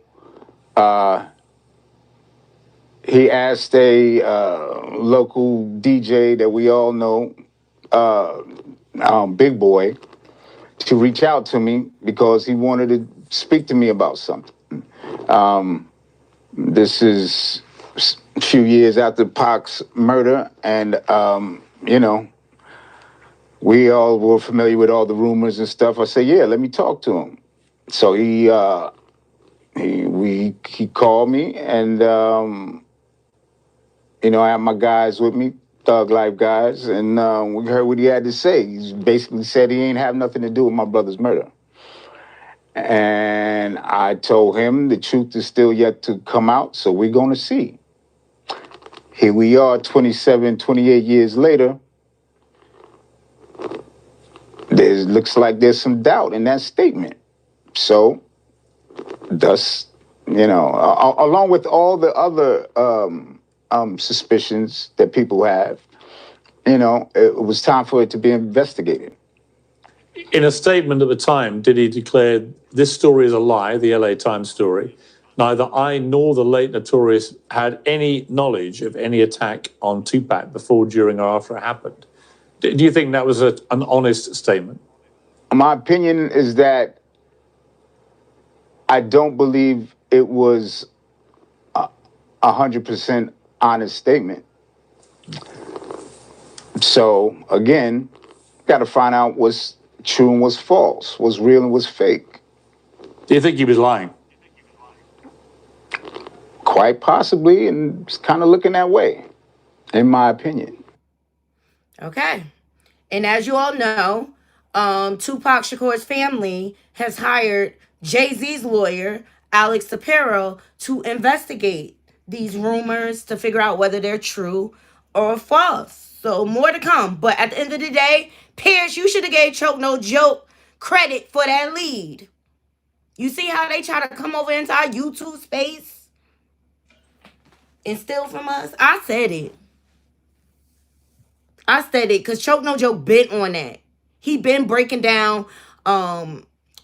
He asked a local DJ that we all know, Big Boy, to reach out to me because he wanted to speak to me about something. This is a few years after Pac's murder, and we all were familiar with all the rumors and stuff. I said, "Yeah, let me talk to him." So he called me, and I had my guys with me, Thug Life guys, and we heard what he had to say. He basically said he ain't have nothing to do with my brother's murder. And I told him the truth is still yet to come out, so we're going to see. Here we are 27, 28 years later. Looks like there's some doubt in that statement. So, thus, along with all the other suspicions that people have, it was time for it to be investigated. In a statement at the time, did he declare this story is a lie, the LA Times story? Neither I nor the late Notorious had any knowledge of any attack on Tupac before, during, or after it happened. Do you think that was an honest statement? My opinion is that I don't believe it was a 100% honest statement. So, again, got to find out what's true and what's false, what's real and what's fake. Do you think he was lying? Quite possibly, and it's kind of looking that way, in my opinion. Okay. And as you all know, Tupac Shakur's family has hired Jay-Z's lawyer, Alex Shapiro, to investigate these rumors to figure out whether they're true or false. So more to come. But at the end of the day, Pierce, you should have gave Choke No Joke credit for that lead. You see how they try to come over into our YouTube space and steal from us? I said it. Because Choke No Joke been on that. He been breaking down,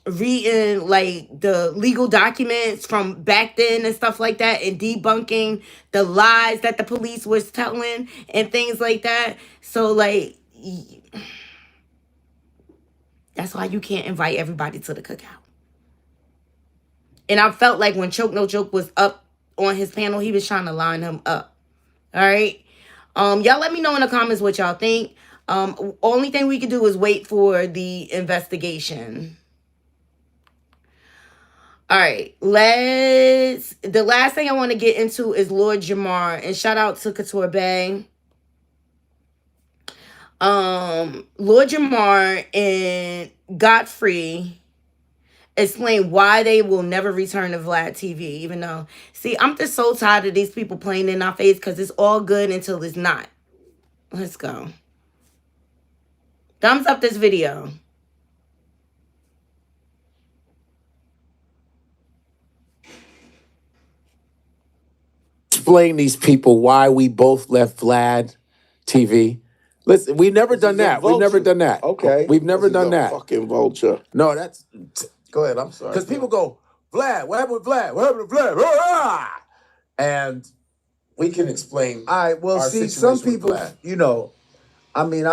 reading like the legal documents from back then and stuff like that, and debunking the lies that the police was telling and things like that. So like, that's why you can't invite everybody to the cookout. And I felt like when Choke No Joke was up on his panel, he was trying to line him up. All right. Y'all let me know in the comments what y'all think. Only thing we can do is wait for the investigation. All right, the last thing I want to get into is Lord Jamar, and shout out to Couture Bay. Lord Jamar and Godfrey explain why they will never return to Vlad TV, even though, see, I'm just so tired of these people playing in our face because it's all good until it's not. Let's go. Thumbs up this video. Explain these people why we both left Vlad TV. Listen, we've never done that. We've never done that. Okay. We've never done that. Fucking vulture. No, that's... Go ahead, I'm sorry. Because people go, Vlad, what happened with Vlad? What happened with Vlad? And we can explain. All right, well, see, some people, I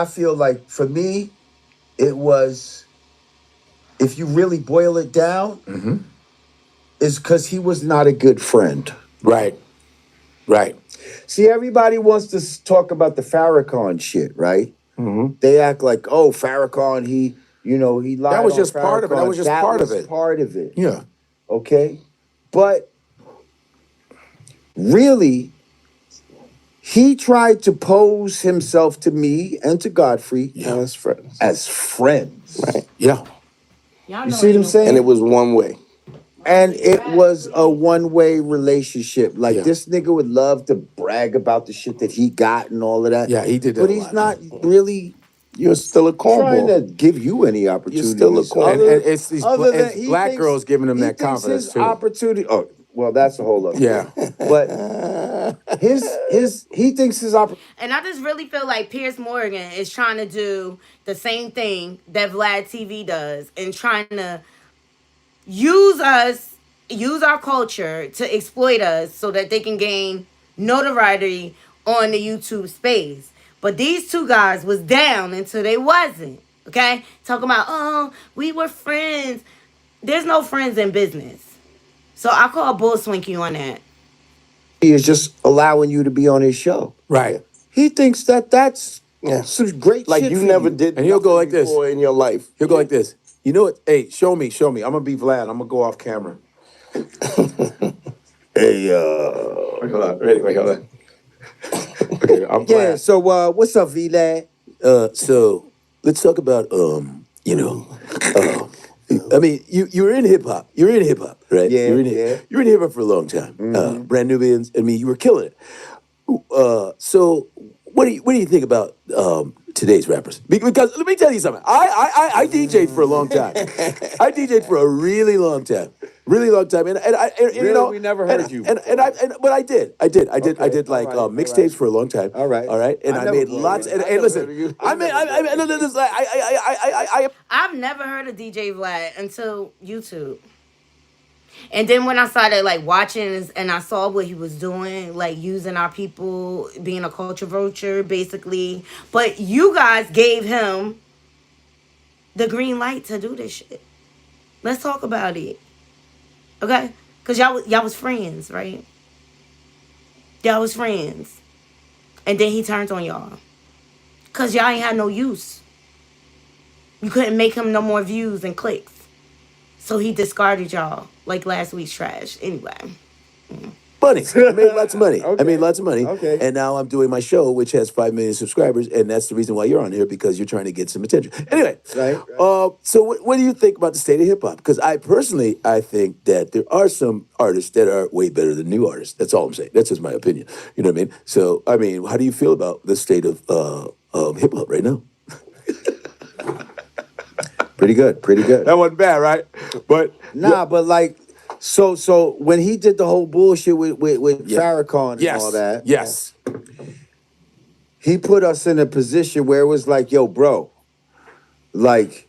feel like for me, it was, if you really boil it down, is because he was not a good friend. Right. Right. See, everybody wants to talk about the Farrakhan shit, right? They act like, oh, Farrakhan, he lied. That was just part of it. That was just part of it. Part of it. Yeah. Okay? But really, he tried to pose himself to me and to Godfrey as friends. As friends. Right. Yeah. You see what I'm saying? And it was one way. And it was a one-way relationship. Like, this nigga would love to brag about the shit that he got and all of that. Yeah, he did that. But he's not really... You're still a cornball. Trying to give you any opportunity. You're still a cornball. And it's these black girls giving him that confidence, his too. Opportunity... Oh, Well, that's a whole other thing. But he thinks his And I just really feel like Piers Morgan is trying to do the same thing that Vlad TV does and trying to use our culture to exploit us so that they can gain notoriety on the YouTube space. But these two guys was down until they wasn't. Okay? Talking about, oh, we were friends. There's no friends in business. So I call bull swinky on that. He is just allowing you to be on his show. Right. He thinks that's some great Like shit you for never you. did And he'll go like this. before in your life. He'll go like this. You know what? Hey, show me. I'm gonna be Vlad. I'm gonna go off camera. Hey, Wait, hold on. Ready? Wait, hold on. Okay, I'm Yeah, Vlad. so what's up, Vlad? So let's talk about I mean, you were in hip hop. You're in hip hop, right? Yeah, You're in hip hop for a long time. Brand Nubians. I mean, you were killing it. So what do you think about today's rappers? Because let me tell you something. I DJ'd for a long time. I DJ'd for a really long time. Really long time. And Really? you know, We never heard you but I did like all right, mixtapes for a long time. All right. All right. And I never made bought lots. one. And listen, I've never heard of DJ Vlad until YouTube. And then when I started like watching and I saw what he was doing, like using our people, being a culture vulture, basically. But you guys gave him the green light to do this shit. Let's talk about it. Okay? Because y'all was friends, right? Y'all was friends. And then he turned on y'all. Because y'all ain't had no use. You couldn't make him no more views and clicks. So he discarded y'all like last week's trash. Anyway. money. I made lots of money. Okay. I made lots of money. Okay. And now I'm doing my show, which has 5 million subscribers, and that's the reason why you're on here, because you're trying to get some attention. Anyway, Right. so what do you think about the state of hip hop? Because I think that there are some artists that are way better than new artists. That's all I'm saying. That's just my opinion. You know what I mean? So, I mean, how do you feel about the state of hip hop right now? Pretty good. That wasn't bad, right? But Nah, but like, so when he did the whole bullshit with Farrakhan and all that, yes, he put us in a position where it was like, yo, bro, like,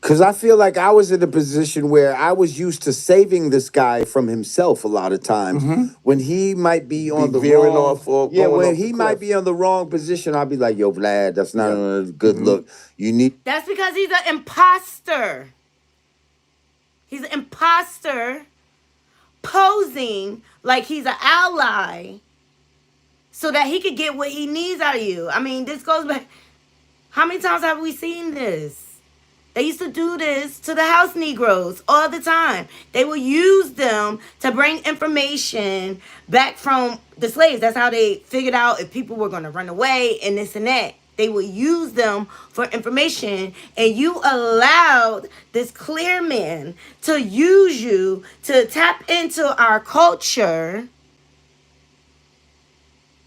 because I feel like I was in a position where I was used to saving this guy from himself a lot of times. When he might be on the veering wrong, off or yeah, going when off the he might cliff. be on the wrong position, I'll be like, yo, Vlad, that's not a good look. You need. That's because he's an imposter. He's an imposter posing like he's an ally so that he could get what he needs out of you. I mean, this goes back. How many times have we seen this? They used to do this to the house Negroes all the time. They would use them to bring information back from the slaves. That's how they figured out if people were going to run away and this and that. They would use them for information, and you allowed this clear man to use you to tap into our culture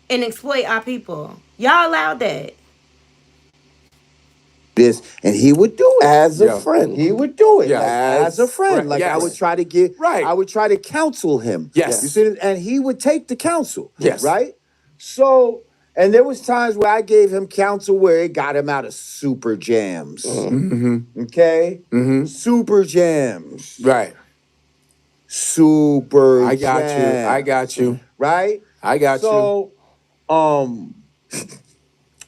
and exploit our people. Y'all allowed that. This, and he would do it As a friend. He would do it Yeah. as a friend. Right. Like Yes. I would try to get, Right. I would try to counsel him. Yes. You see, and he would take the counsel. Yes. Right. So, and there was times where I gave him counsel where it got him out of super jams. Mm-hmm. Okay. Mm-hmm. Super jams. Right. Super. I got you. jams. I got you. Right. I got you. So,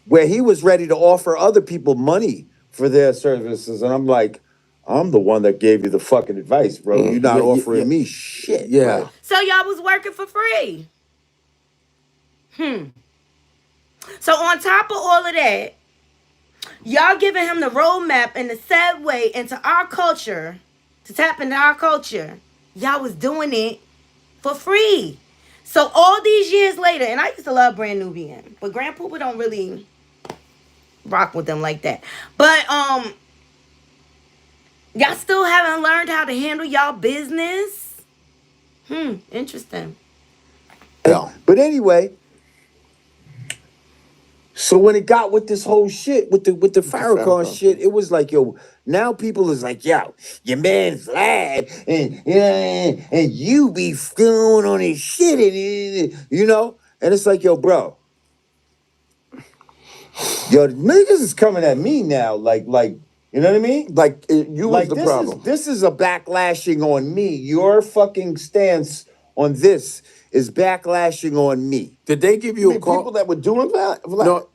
where he was ready to offer other people money for their services, and I'm like, I'm the one that gave you the fucking advice, bro. You're not offering me shit. Yeah. Right? So y'all was working for free. So on top of all of that, y'all giving him the roadmap and the segue into our culture, to tap into our culture. Y'all was doing it for free. So all these years later, and I used to love Brand Nubian, but Grand Poopa don't really rock with them like that. But y'all still haven't learned how to handle y'all business. Interesting. Yeah. But anyway, so when it got with this whole shit, with the Farrakhan shit, it was like, yo, Now people is like, yo, your man Vlad, and you be going on his shit, and you know, and it's like, yo, bro, yo, niggas is coming at me now, like, you know what I mean? Like you was the this problem. This is a backlashing on me. Your fucking stance on this is backlashing on me. Did they give you a call? People that were doing that?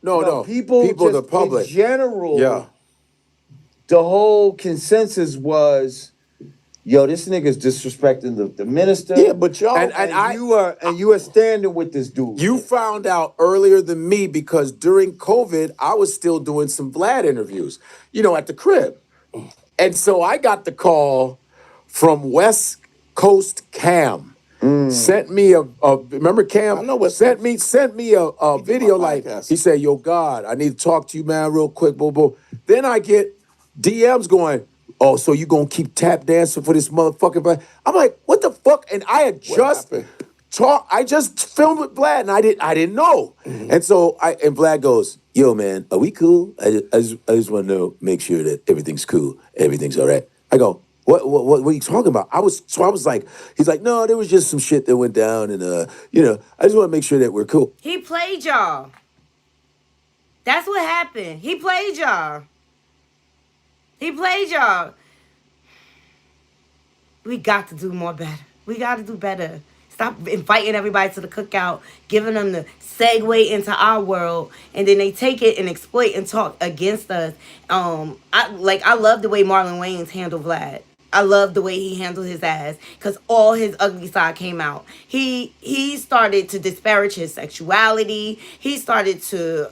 No. People just the public. in general. Yeah. The whole consensus was, yo, this nigga's disrespecting the minister. Yeah, but y'all you are standing with this dude. You found out earlier than me because during COVID, I was still doing some Vlad interviews, at the crib. And so I got the call from West Coast Cam. Sent me a remember Cam? I know what sent me a video like he said, yo, God, I need to talk to you, man, real quick, boo. Then I get DMs going, oh, so you gonna keep tap dancing for this motherfucker? I'm like, what the fuck? And I had just I just filmed with Vlad and I didn't know. And so and Vlad goes, yo, man, are we cool? I just want to make sure that everything's cool, everything's all right. I go, what are you talking about? I was like, he's like, no, there was just some shit that went down, and I just want to make sure that we're cool. He played y'all. That's what happened. He played y'all. We got to do more better. We got to do better. Stop inviting everybody to the cookout, giving them the segue into our world, and then they take it and exploit and talk against us. I love the way Marlon Wayans handled Vlad. I love the way he handled his ass because all his ugly side came out. He started to disparage his sexuality. He started to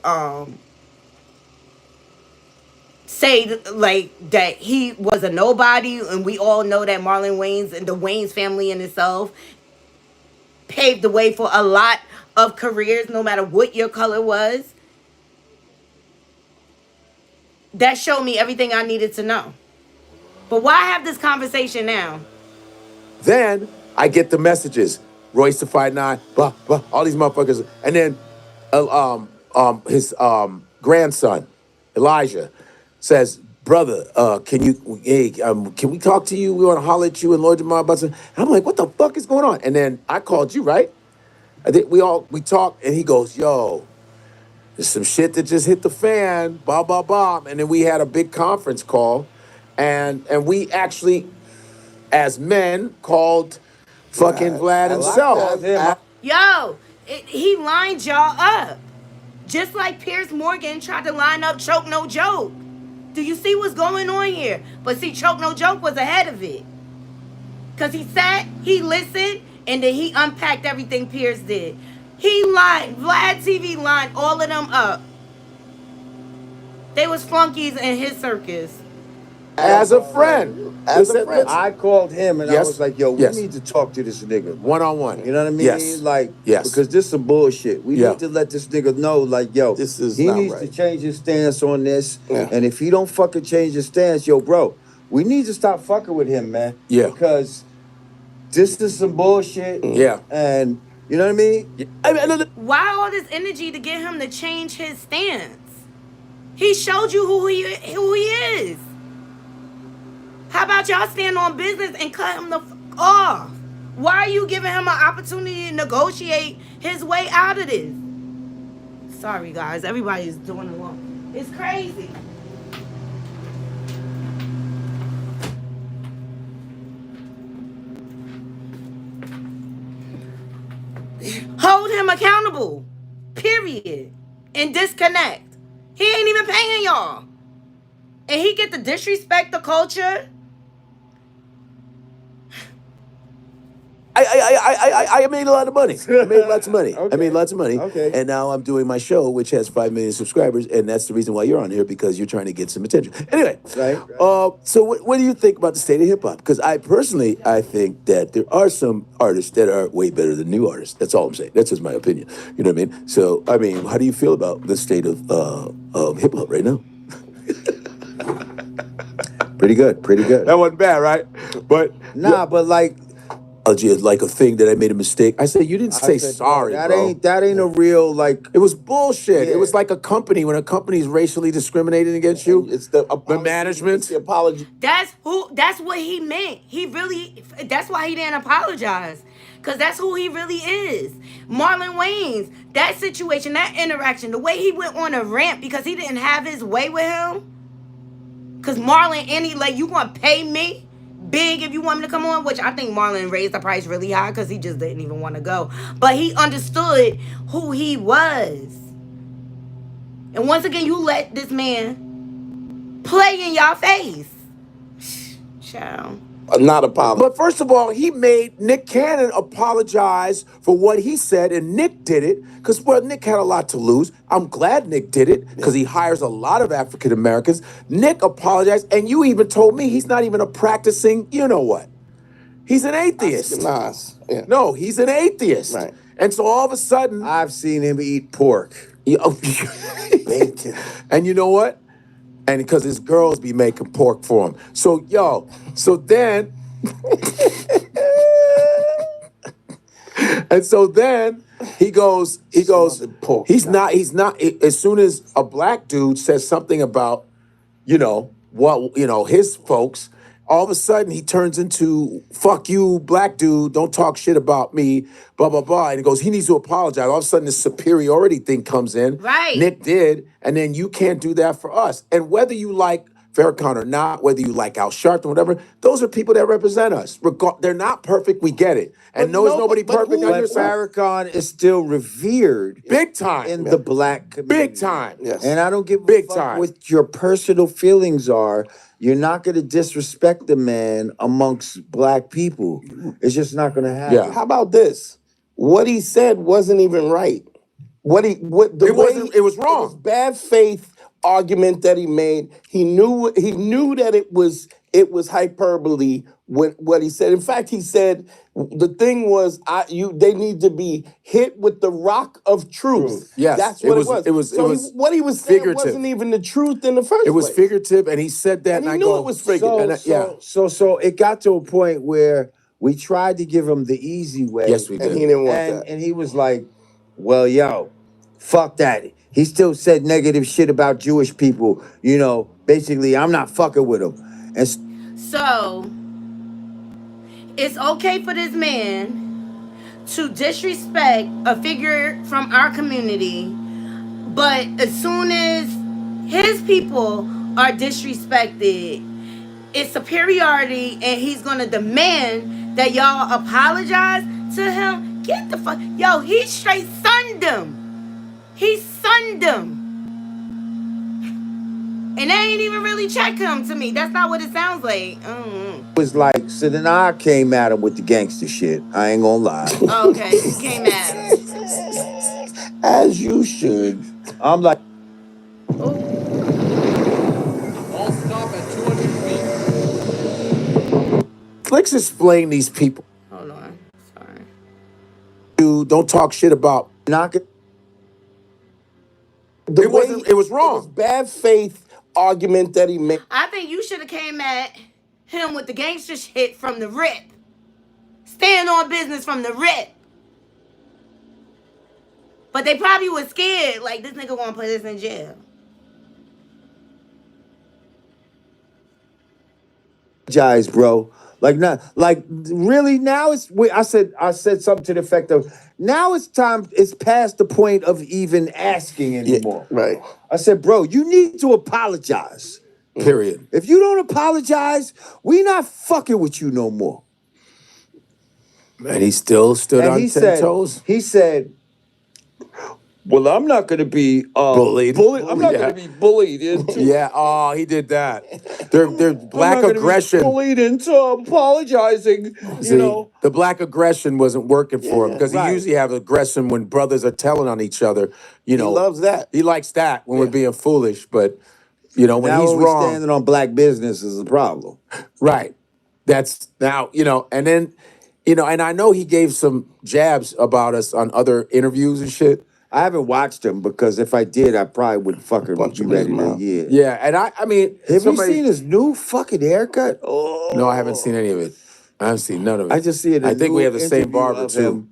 say like that he was a nobody, and we all know that Marlon Wayans and the Wayans family in itself paved the way for a lot of careers, no matter what your color was. That showed me everything I needed to know. But why have this conversation now? Then I get the messages. Royce the 5'9", blah, blah, all these motherfuckers. And then his grandson, Elijah, says, brother, can we talk to you? We want to holler at you and Lord Jamar about something. I'm like, what the fuck is going on? And then I called you, right? I think we talked, and he goes, yo, there's some shit that just hit the fan, blah, blah, blah. And then we had a big conference call, and we actually, as men, called fucking Vlad himself. He lined y'all up. Just like Piers Morgan tried to line up Choke No Joke. Do you see what's going on here? But see, Choke No Joke was ahead of it. Because he sat, he listened, and then he unpacked everything Piers did. He lined, Vlad TV lined all of them up. They was flunkies in his circus. As a friend. I called him and I was like, yo, we need to talk to this nigga. One-on-one. You know what I mean? Yes. Because this is some bullshit. We need to let this nigga know, like, yo, he needs to change his stance on this. Yeah. And if he don't fucking change his stance, yo, bro, we need to stop fucking with him, man. Yeah. Because this is some bullshit. Yeah. And, you know what I mean? Why all this energy to get him to change his stance? He showed you who he is. How about y'all stand on business and cut him the fuck off? Why are you giving him an opportunity to negotiate his way out of this? Sorry, guys. Everybody's doing it wrong. It's crazy. Hold him accountable. Period. And disconnect. He ain't even paying y'all. And he get to disrespect the culture. I made a lot of money. I made lots of money. Okay. I made lots of money. Okay. And now I'm doing my show, which has 5 million subscribers, and that's the reason why you're on here, because you're trying to get some attention. Anyway, so what do you think about the state of hip-hop? Because I think that there are some artists that are way better than new artists. That's all I'm saying. That's just my opinion. You know what I mean? So, I mean, how do you feel about the state of hip-hop right now? Pretty good. That wasn't bad, right? But but like, like a thing that I made a mistake. I said, you didn't say sorry, that bro. That ain't a real like. It was bullshit. Yeah. It was like a company when a company is racially discriminating against you. It's the management. It's the apology. That's what he meant. That's why he didn't apologize. Because that's who he really is. Marlon Wayans, that situation, that interaction, the way he went on a rant because he didn't have his way with him. Because Marlon, you going to pay me big if you want me to come on? Which I think Marlon raised the price really high because he just didn't even want to go. But he understood who he was. And once again, you let this man play in your face. Child. Not apology. But first of all, he made Nick Cannon apologize for what he said, and Nick did it because, well, Nick had a lot to lose. I'm glad Nick did it because he hires a lot of African Americans. Nick apologized, and you even told me he's not even a practicing, you know what? He's an atheist. Yeah. No, he's an atheist. Right. And so all of a sudden, I've seen him eat pork. Bacon. And you know what? And because his girls be making pork for him. So then, and so then he goes, he's not, as soon as a black dude says something about, his folks, all of a sudden he turns into, fuck you, black dude, don't talk shit about me, blah, blah, blah. And he goes, he needs to apologize. All of a sudden this superiority thing comes in. Right. Nick did, and then you can't do that for us. And whether you like Farrakhan or not, whether you like Al Sharpton, whatever, those are people that represent us. They're not perfect, we get it. And nobody perfect on your side. Farrakhan is still revered. Big time. In the black community. Big time. Yes. And I don't give a fuck what your personal feelings are. You're not going to disrespect the man amongst black people. It's just not going to happen. Yeah. How about this? What he said wasn't even right. It was wrong. It was bad faith argument that he made. He knew that it was hyperbole what he said. In fact, he said the thing was they need to be hit with the rock of truth. Yes, that's what it was. What he was saying figurative. wasn't even the truth in the first place. It was figurative, and he said that, and he knew it was figurative. So it got to a point where we tried to give him the easy way. Yes, we did. And he didn't want that. And he was like, well, yo, fuck that. He still said negative shit about Jewish people. Basically, I'm not fucking with him. And so, it's okay for this man to disrespect a figure from our community, but as soon as his people are disrespected, it's superiority, and he's gonna demand that y'all apologize to him. Get the fuck, yo! He straight sunned them. He sunned them. And they ain't even really check him to me. That's not what it sounds like. it was like, so then I came at him with the gangster shit. I ain't gonna lie. Oh, okay, you came at him. As you should. I'm like, All stop at 200 feet. Let's explain these people. Hold on. Sorry. Dude, don't talk shit about. It was wrong. It was bad faith argument that he made. I think you should have came at him with the gangster shit from the rip. Stand on business from the rip. But they probably was scared, like, this nigga gonna put us in jail. Apologize, bro. Really now I said something to the effect of, now it's past the point of even asking anymore. Yeah, right. I said, bro, you need to apologize. Period. If you don't apologize, we not fucking with you no more. And he still stood on 10 toes. He said, well, I'm not going to be bullied. I'm not going to be bullied into. Yeah. Oh, he did that. Their black aggression. Be bullied into apologizing. The black aggression wasn't working for him because he usually have aggression when brothers are telling on each other. He loves that. He likes that when we're being foolish, but when now he's wrong, standing on black business is a problem. Right. That's now and then and I know he gave some jabs about us on other interviews and shit. I haven't watched him because if I did, I probably would fucking be ready to hear. Yeah, and I mean, have you seen his new fucking haircut? Oh, no, I haven't seen any of it. I haven't seen none of it. I just see it. I think we have the same barber too.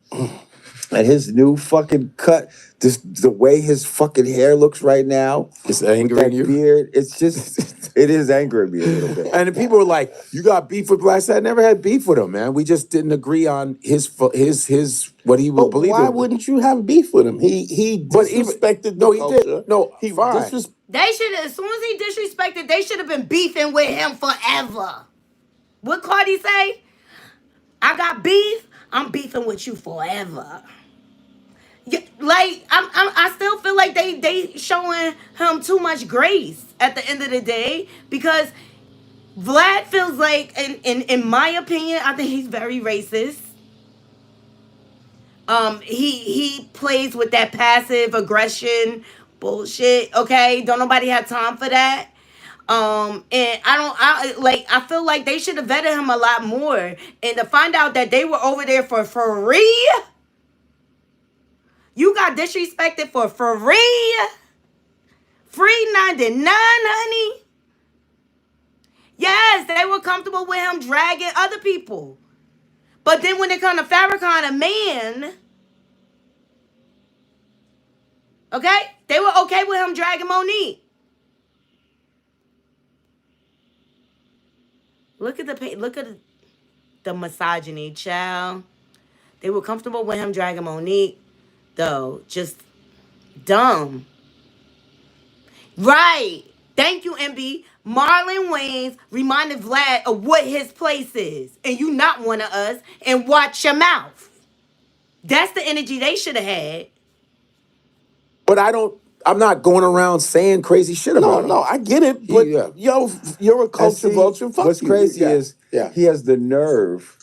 And his new fucking cut, the way his fucking hair looks right now. It's angering you? Beard, it's just, it is angering me a little bit. And the people were like, "You got beef with Vlad?" I said, "I never had beef with him, man. We just didn't agree on his what he would believe." Why wouldn't you have beef with him? He disrespected the culture. He did. No, he fine. They should have, as soon as he disrespected, they should have been beefing with him forever. What Cardi say? I got beef. I'm beefing with you forever. Yeah, like I still feel like they showing him too much grace at the end of the day, because Vlad feels like, in my opinion, I think he's very racist. He plays with that passive aggression bullshit. Okay, don't nobody have time for that. And I feel like they should have vetted him a lot more, and to find out that they were over there for free. You got disrespected for free? Free 99, honey? Yes, they were comfortable with him dragging other people. But then when it comes to Farrakhan, a man, okay, they were okay with him dragging Monique. Look at the misogyny, child. They were comfortable with him dragging Monique. Though, just dumb. Right. Thank you, MB. Marlon Wayans reminded Vlad of what his place is. And you not one of us. And watch your mouth. That's the energy they should have had. But I'm not going around saying crazy shit about him. No, I get it. But you're a culture vulture. Fuck What's you. crazy is he has the nerve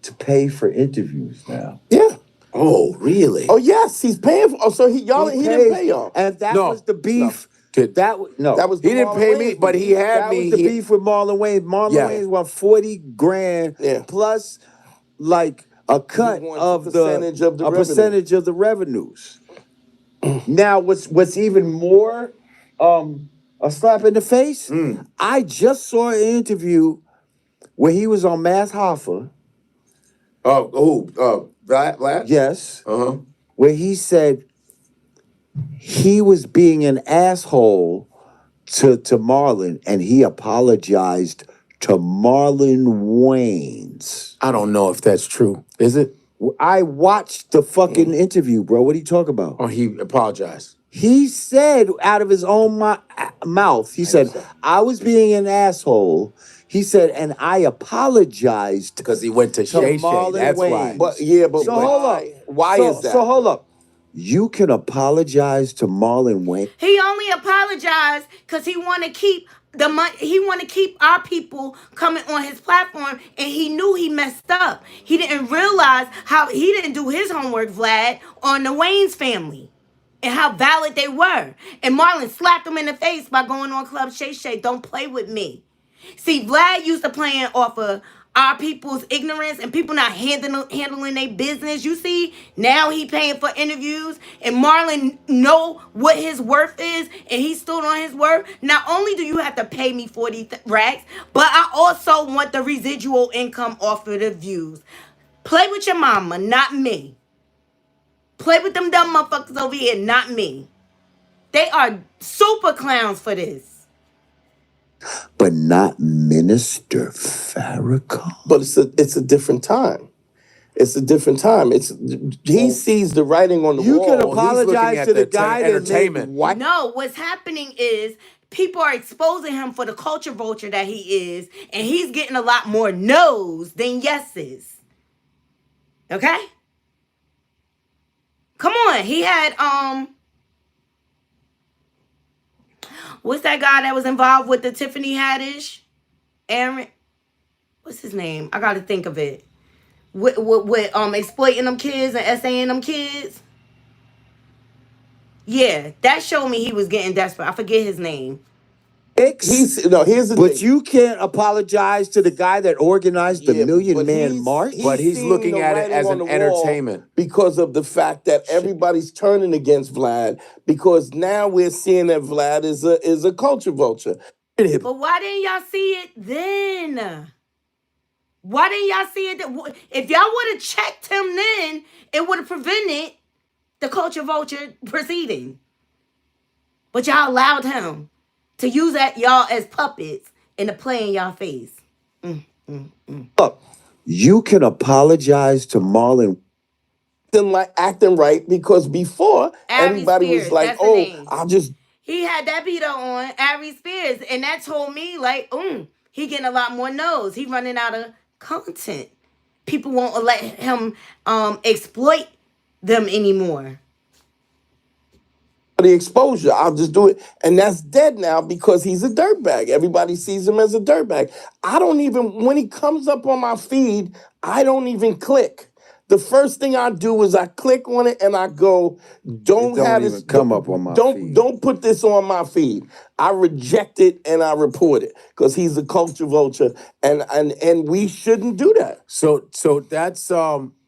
to pay for interviews now. Yeah. Oh, really? Oh, yes, he's paying for. Oh, so he didn't pay y'all. And that was the beef. That was he didn't pay me, but he had me. That was the beef with Marlon Wayans. Marlon Wayans won $40,000 plus, like a cut of a percentage of the revenues. Now, what's even more a slap in the face? I just saw an interview where he was on Mass Hoffa. Vlad? Yes. Where he said he was being an asshole to Marlon, and he apologized to Marlon Wayans. I don't know if that's true. Is it? I watched the fucking interview, bro. What are you talking about? Oh, he apologized. He said out of his own mouth, he said, I was being an asshole. He said, and I apologized. Because he went to Shay Shay. That's why. But hold up. Why is that? So hold up. You can apologize to Marlon Wayans. He only apologized because he want to keep the money. He want to keep our people coming on his platform, and he knew he messed up. He didn't realize how he didn't do his homework, Vlad, on the Wayans family and how valid they were. And Marlon slapped him in the face by going on Club Shay Shay. Don't play with me. See, Vlad used to playing off of our people's ignorance and people not handling their business. You see, now he paying for interviews, and Marlon know what his worth is, and he stood on his word. Not only do you have to pay me 40 racks, but I also want the residual income off of the views. Play with your mama, not me. Play with them dumb motherfuckers over here, not me. They are super clowns for this. But not Minister Farrakhan. But it's a different time. It's a different time. He sees the writing on the wall. You can apologize to the guy that made white. No, what's happening is people are exposing him for the culture vulture that he is, and he's getting a lot more no's than yeses. Okay? Come on. He had what's that guy that was involved with the Tiffany Haddish? Aaron, what's his name? I gotta think of it. With exploiting them kids and essaying them kids. Yeah, that showed me he was getting desperate. I forget his name. Here's the But thing. you can't apologize to the guy that organized the Million Man March. But he's looking at it as an entertainment. Because of the fact that everybody's turning against Vlad, because now we're seeing that Vlad is a culture vulture. But why didn't y'all see it then? Why didn't y'all see it? If y'all would have checked him then, it would have prevented the culture vulture proceeding. But y'all allowed him to use y'all as puppets and to play in y'all face. Look, you can apologize to Marlon. Acting right, because before everybody was like, "Oh, I'll just." He had that beat on Ari Spears, and that told me like, he getting a lot more no's. He running out of content. People won't let him exploit them anymore. The exposure, I'll just do it, and that's dead now because he's a dirtbag. Everybody sees him as a dirtbag. I don't even, when he comes up on my feed, I don't even click. The first thing I do is I click on it and I go, don't come up on my feed. Don't put this on my feed. I reject it and I report it because he's a culture vulture, and we shouldn't do that. So that's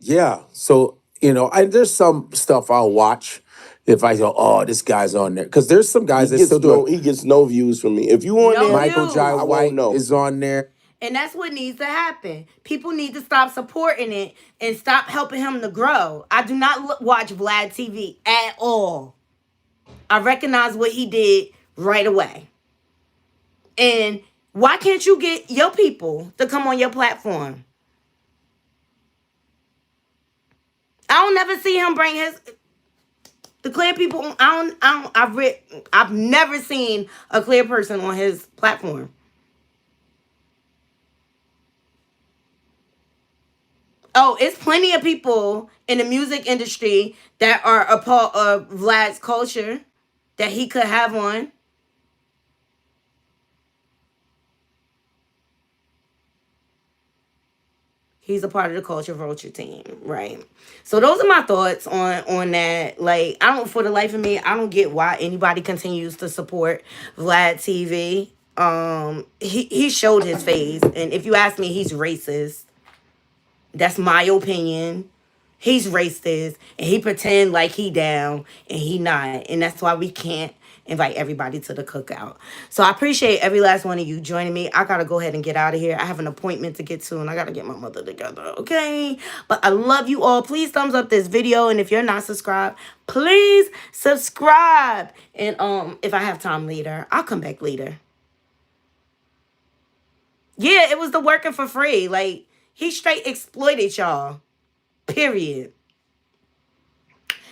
yeah. So there's some stuff I'll watch if I go, oh, this guy's on there, because there's some guys that still do it. He gets no views from me. If you on there, Michael Jai White is on there. And that's what needs to happen. People need to stop supporting it and stop helping him to grow. I do not watch Vlad TV at all. I recognize what he did right away. And why can't you get your people to come on your platform? I don't never see him bring the clear people. I've never seen a clear person on his platform. Oh, it's plenty of people in the music industry that are a part of Vlad's culture that he could have on. He's a part of the culture vulture team, right? So those are my thoughts on that. Like, for the life of me, I don't get why anybody continues to support Vlad TV. He showed his face, and if you ask me, he's racist. That's my opinion. He's racist, and he pretend like he down, and he not, and that's why we can't invite everybody to the cookout. So I appreciate every last one of you joining me. I gotta go ahead and get out of here. I have an appointment to get to, and I gotta get my mother together, okay? But I love you all. Please thumbs up this video, and if you're not subscribed, please subscribe. And if I have time later, I'll come back later. Yeah, it was the working for free. Like, he straight exploited y'all. Period.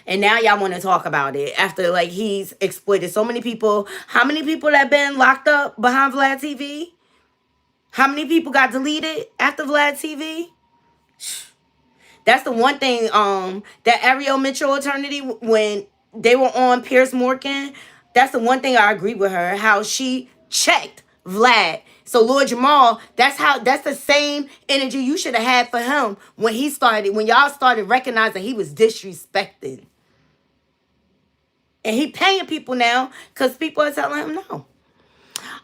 And now y'all want to talk about it after, like, he's exploited so many people. How many people have been locked up behind Vlad TV? How many people got deleted after Vlad TV? That's the one thing, that Ariel Mitchell eternity, when they were on Piers Morgan, that's the one thing I agree with her, how she checked Vlad. So Lord Jamar, that's the same energy you should have had for him when y'all started recognizing he was disrespected. And he paying people now because people are telling him no.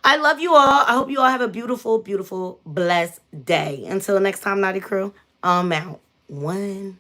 I love you all. I hope you all have a beautiful, beautiful, blessed day. Until next time, Knotty Crew, I'm out. 1.